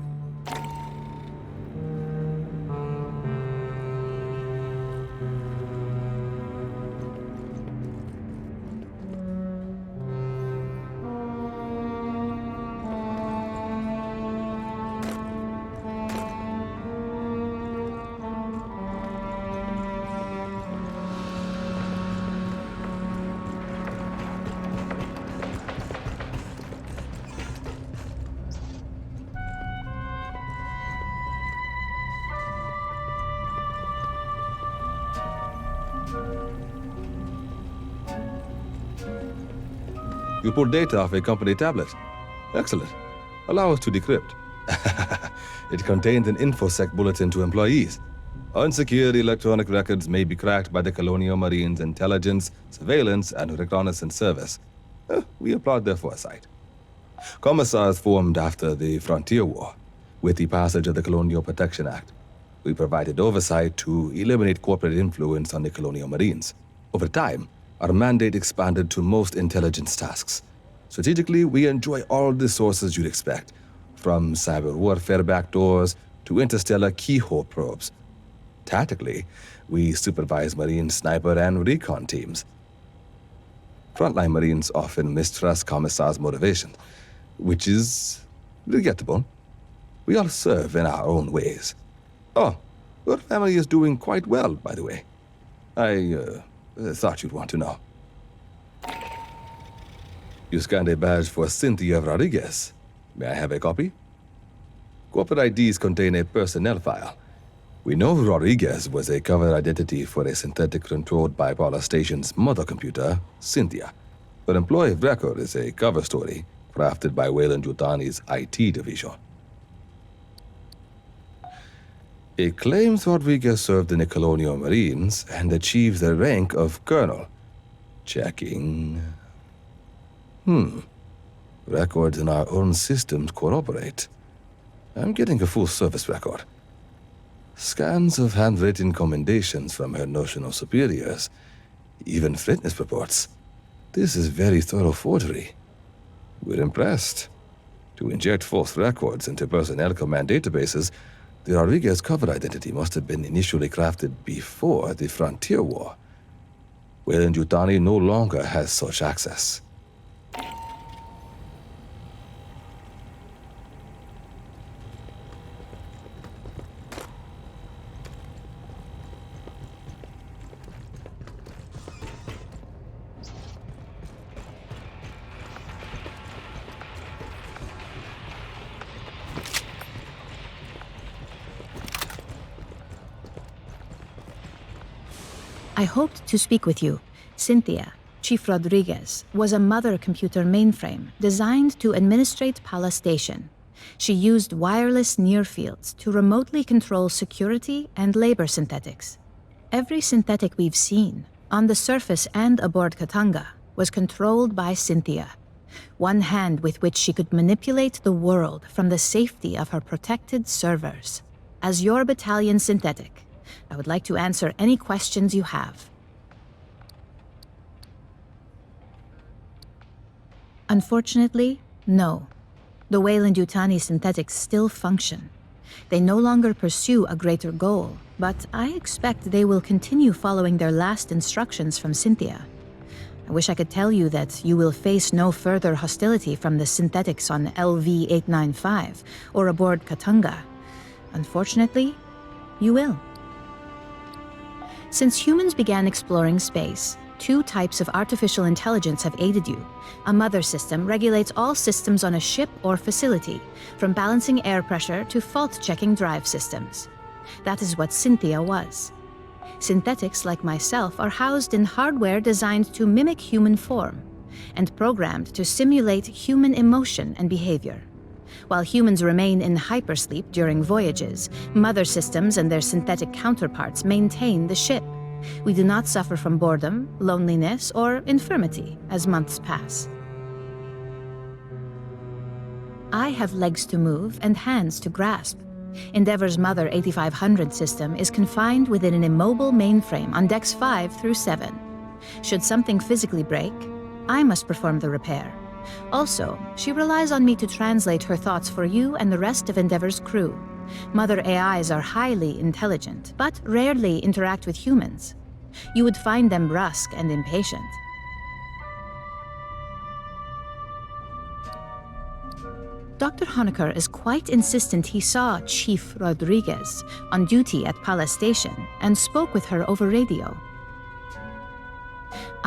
You pulled data off a company tablet. Excellent. Allow us to decrypt. It contains an InfoSec bulletin to employees. Unsecured electronic records may be cracked by the Colonial Marines' intelligence, surveillance, and reconnaissance service. We applaud their foresight. Commissars formed after the Frontier War. With the passage of the Colonial Protection Act, we provided oversight to eliminate corporate influence on the Colonial Marines. Over time, our mandate expanded to most intelligence tasks. Strategically, we enjoy all the sources you'd expect, from cyber warfare backdoors to interstellar keyhole probes. Tactically, we supervise Marine sniper and recon teams. Frontline Marines often mistrust Commissar's motivation, which is regrettable. We all serve in our own ways. Oh, your family is doing quite well, by the way. I thought you'd want to know. You scanned a badge for Cynthia Rodriguez. May I have a copy? Corporate IDs contain a personnel file. We know Rodriguez was a cover identity for a synthetic controlled by Paula Station's mother computer, Cynthia. Her employee of record is a cover story crafted by Weyland-Yutani's IT division. It claims Rodriguez served in the Colonial Marines and achieved the rank of colonel. Checking. Records in our own systems corroborate. I'm getting a full service record. Scans of handwritten commendations from her notional superiors, even fitness reports. This is very thorough forgery. We're impressed. To inject false records into personnel command databases, the Rodriguez cover identity must have been initially crafted before the Frontier War. Weyland-Yutani no longer has such access. I hoped to speak with you. Cynthia, Chief Rodriguez, was a mother computer mainframe designed to administrate Pala Station. She used wireless near-fields to remotely control security and labor synthetics. Every synthetic we've seen, on the surface and aboard Katanga, was controlled by Cynthia. One hand with which she could manipulate the world from the safety of her protected servers. As your battalion synthetic, I would like to answer any questions you have. Unfortunately, no. The Weyland-Yutani synthetics still function. They no longer pursue a greater goal, but I expect they will continue following their last instructions from Cynthia. I wish I could tell you that you will face no further hostility from the synthetics on LV-895 or aboard Katanga. Unfortunately, you will. Since humans began exploring space, two types of artificial intelligence have aided you. A mother system regulates all systems on a ship or facility, from balancing air pressure to fault-checking drive systems. That is what Cynthia was. Synthetics like myself are housed in hardware designed to mimic human form, and programmed to simulate human emotion and behavior. While humans remain in hypersleep during voyages, mother systems and their synthetic counterparts maintain the ship. We do not suffer from boredom, loneliness, or infirmity as months pass. I have legs to move and hands to grasp. Endeavor's Mother 8500 system is confined within an immobile mainframe on decks 5 through 7. Should something physically break, I must perform the repair. Also, she relies on me to translate her thoughts for you and the rest of Endeavor's crew. Mother AIs are highly intelligent, but rarely interact with humans. You would find them brusque and impatient. Dr. Honecker is quite insistent he saw Chief Rodriguez on duty at Pala Station and spoke with her over radio.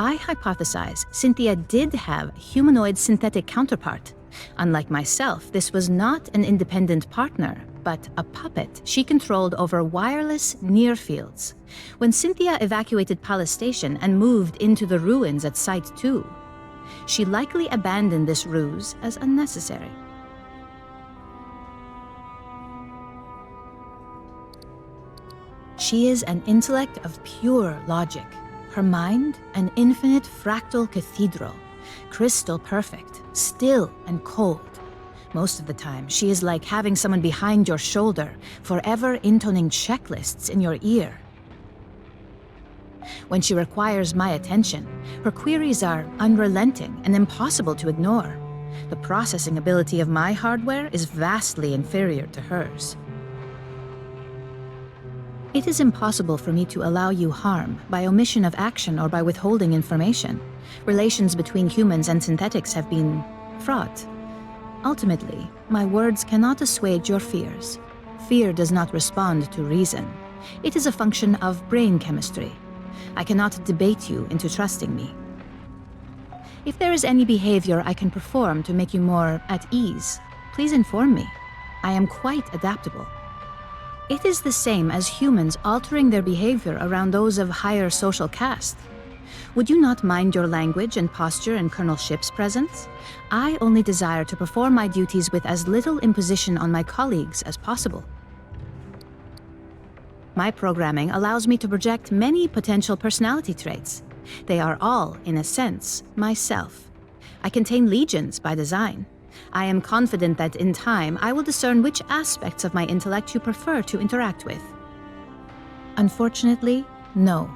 I hypothesize Cynthia did have a humanoid synthetic counterpart. Unlike myself, this was not an independent partner, but a puppet she controlled over wireless near-fields. When Cynthia evacuated Pala Station and moved into the ruins at Site 2, she likely abandoned this ruse as unnecessary. She is an intellect of pure logic. Her mind, an infinite fractal cathedral, crystal perfect, still and cold. Most of the time, she is like having someone behind your shoulder, forever intoning checklists in your ear. When she requires my attention, her queries are unrelenting and impossible to ignore. The processing ability of my hardware is vastly inferior to hers. It is impossible for me to allow you harm by omission of action or by withholding information. Relations between humans and synthetics have been fraught. Ultimately, my words cannot assuage your fears. Fear does not respond to reason. It is a function of brain chemistry. I cannot debate you into trusting me. If there is any behavior I can perform to make you more at ease, please inform me. I am quite adaptable. It is the same as humans altering their behavior around those of higher social caste. Would you not mind your language and posture in Colonel Ship's presence? I only desire to perform my duties with as little imposition on my colleagues as possible. My programming allows me to project many potential personality traits. They are all, in a sense, myself. I contain legions by design. I am confident that in time I will discern which aspects of my intellect you prefer to interact with. Unfortunately, no.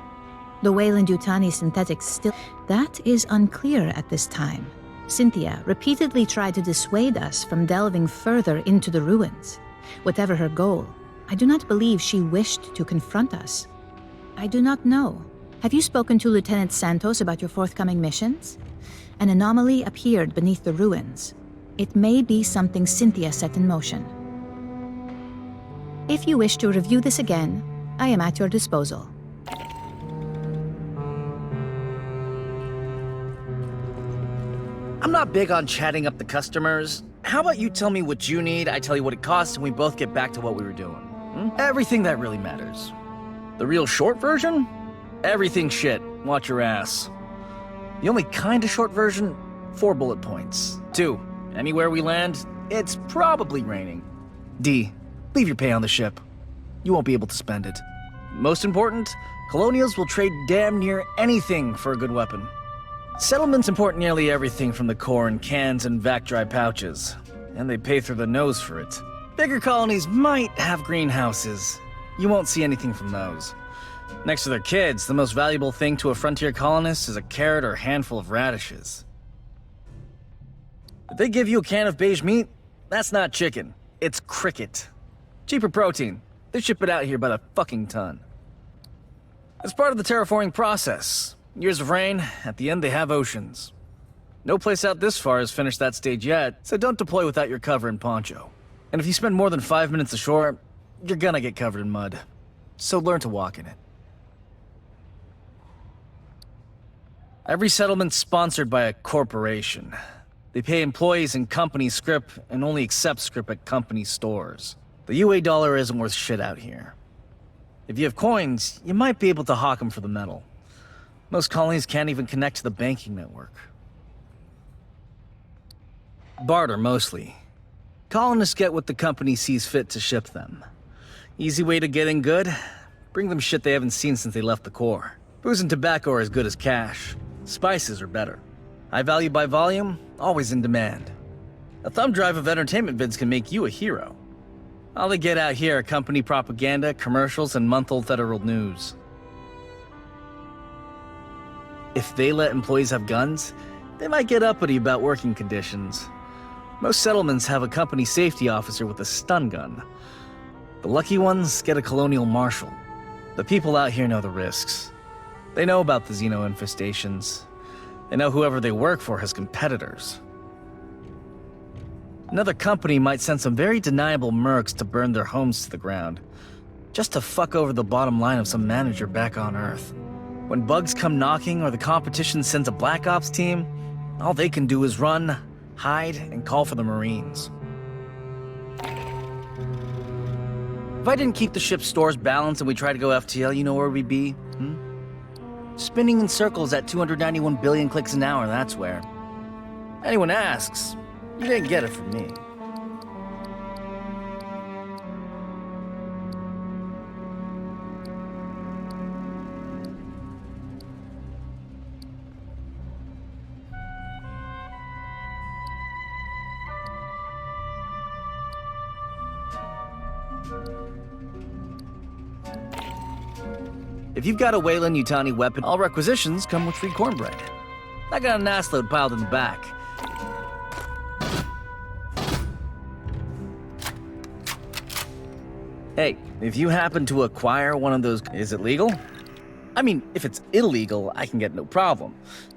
The Weyland-Yutani synthetics still... That is unclear at this time. Cynthia repeatedly tried to dissuade us from delving further into the ruins. Whatever her goal, I do not believe she wished to confront us. I do not know. Have you spoken to Lieutenant Santos about your forthcoming missions? An anomaly appeared beneath the ruins. It may be something Cynthia set in motion. If you wish to review this again, I am at your disposal. I'm not big on chatting up the customers. How about you tell me what you need, I tell you what it costs, and we both get back to what we were doing? Everything that really matters. The real short version? Everything shit. Watch your ass. The only kinda short version? 4 bullet points. 2. Anywhere we land, it's probably raining. D. Leave your pay on the ship. You won't be able to spend it. Most important, colonials will trade damn near anything for a good weapon. Settlements import nearly everything from the core in cans and vac dry pouches, and they pay through the nose for it. Bigger colonies might have greenhouses. You won't see anything from those. Next to their kids, the most valuable thing to a frontier colonist is a carrot or handful of radishes. If they give you a can of beige meat, that's not chicken. It's cricket. Cheaper protein. They ship it out here by the fucking ton. It's part of the terraforming process. Years of rain, at the end they have oceans. No place out this far has finished that stage yet, so don't deploy without your cover and poncho. And if you spend more than 5 minutes ashore, you're gonna get covered in mud. So learn to walk in it. Every settlement's sponsored by a corporation. They pay employees in company scrip and only accept scrip at company stores. The UA dollar isn't worth shit out here. If you have coins, you might be able to hawk them for the metal. Most colonies can't even connect to the banking network. Barter, mostly. Colonists get what the company sees fit to ship them. Easy way to get in good? Bring them shit they haven't seen since they left the core. Booze and tobacco are as good as cash. Spices are better. High value by volume, always in demand. A thumb drive of entertainment vids can make you a hero. All they get out here are company propaganda, commercials, and month-old federal news. If they let employees have guns, they might get uppity about working conditions. Most settlements have a company safety officer with a stun gun. The lucky ones get a colonial marshal. The people out here know the risks. They know about the Xeno infestations. They know whoever they work for has competitors. Another company might send some very deniable mercs to burn their homes to the ground, just to fuck over the bottom line of some manager back on Earth. When bugs come knocking or the competition sends a Black Ops team, all they can do is run, hide, and call for the Marines. If I didn't keep the ship's stores balanced and we tried to go FTL, you know where we'd be? Spinning in circles at 291 billion clicks an hour, that's where. Anyone asks, you didn't get it from me. If you've got a Weyland-Yutani weapon, all requisitions come with free cornbread. I got an ass load piled in the back. Hey, if you happen to acquire one of those, is it legal? I mean, if it's illegal, I can get no problem.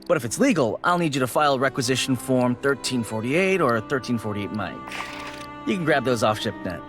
But if it's legal, I'll need you to file requisition form 1348 or 1348 Mike. You can grab those off ShipNet.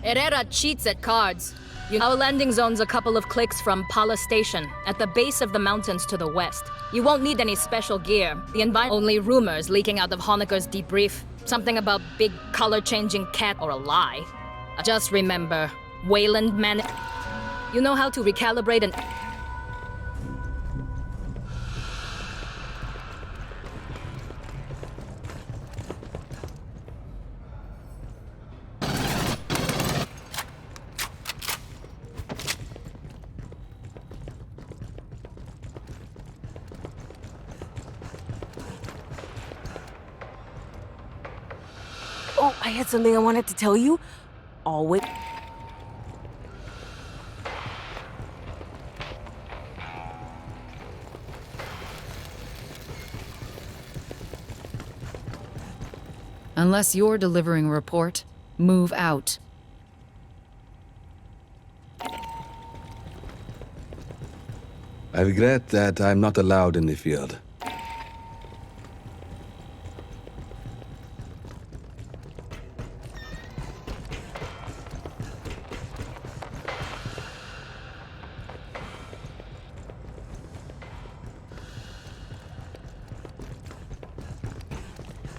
Herrera cheats at cards. Our landing zone's a couple of clicks from Pala Station, at the base of the mountains to the west. You won't need any special gear. The only rumors leaking out of Honecker's debrief. Something about big color-changing cat or a lie. Just remember, Weyland man... You know how to recalibrate an... Oh, I had something I wanted to tell you. Always. Unless you're delivering a report, move out. I regret that I'm not allowed in the field.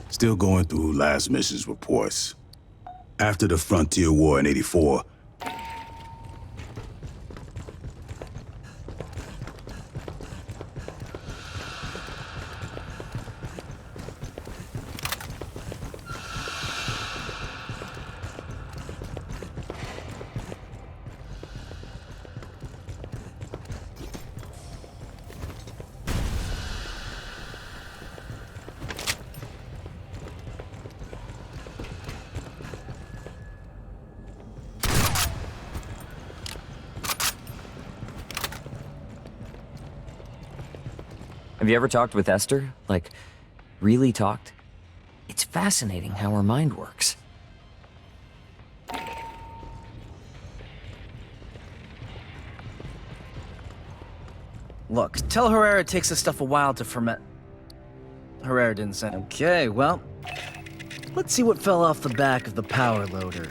Still going through last mission's reports. After the Frontier War in '84, Have you ever talked with Esther? Like, really talked? It's fascinating how her mind works. Look, tell Herrera it takes this stuff a while to ferment. Herrera didn't say. Okay, well, let's see what fell off the back of the power loader.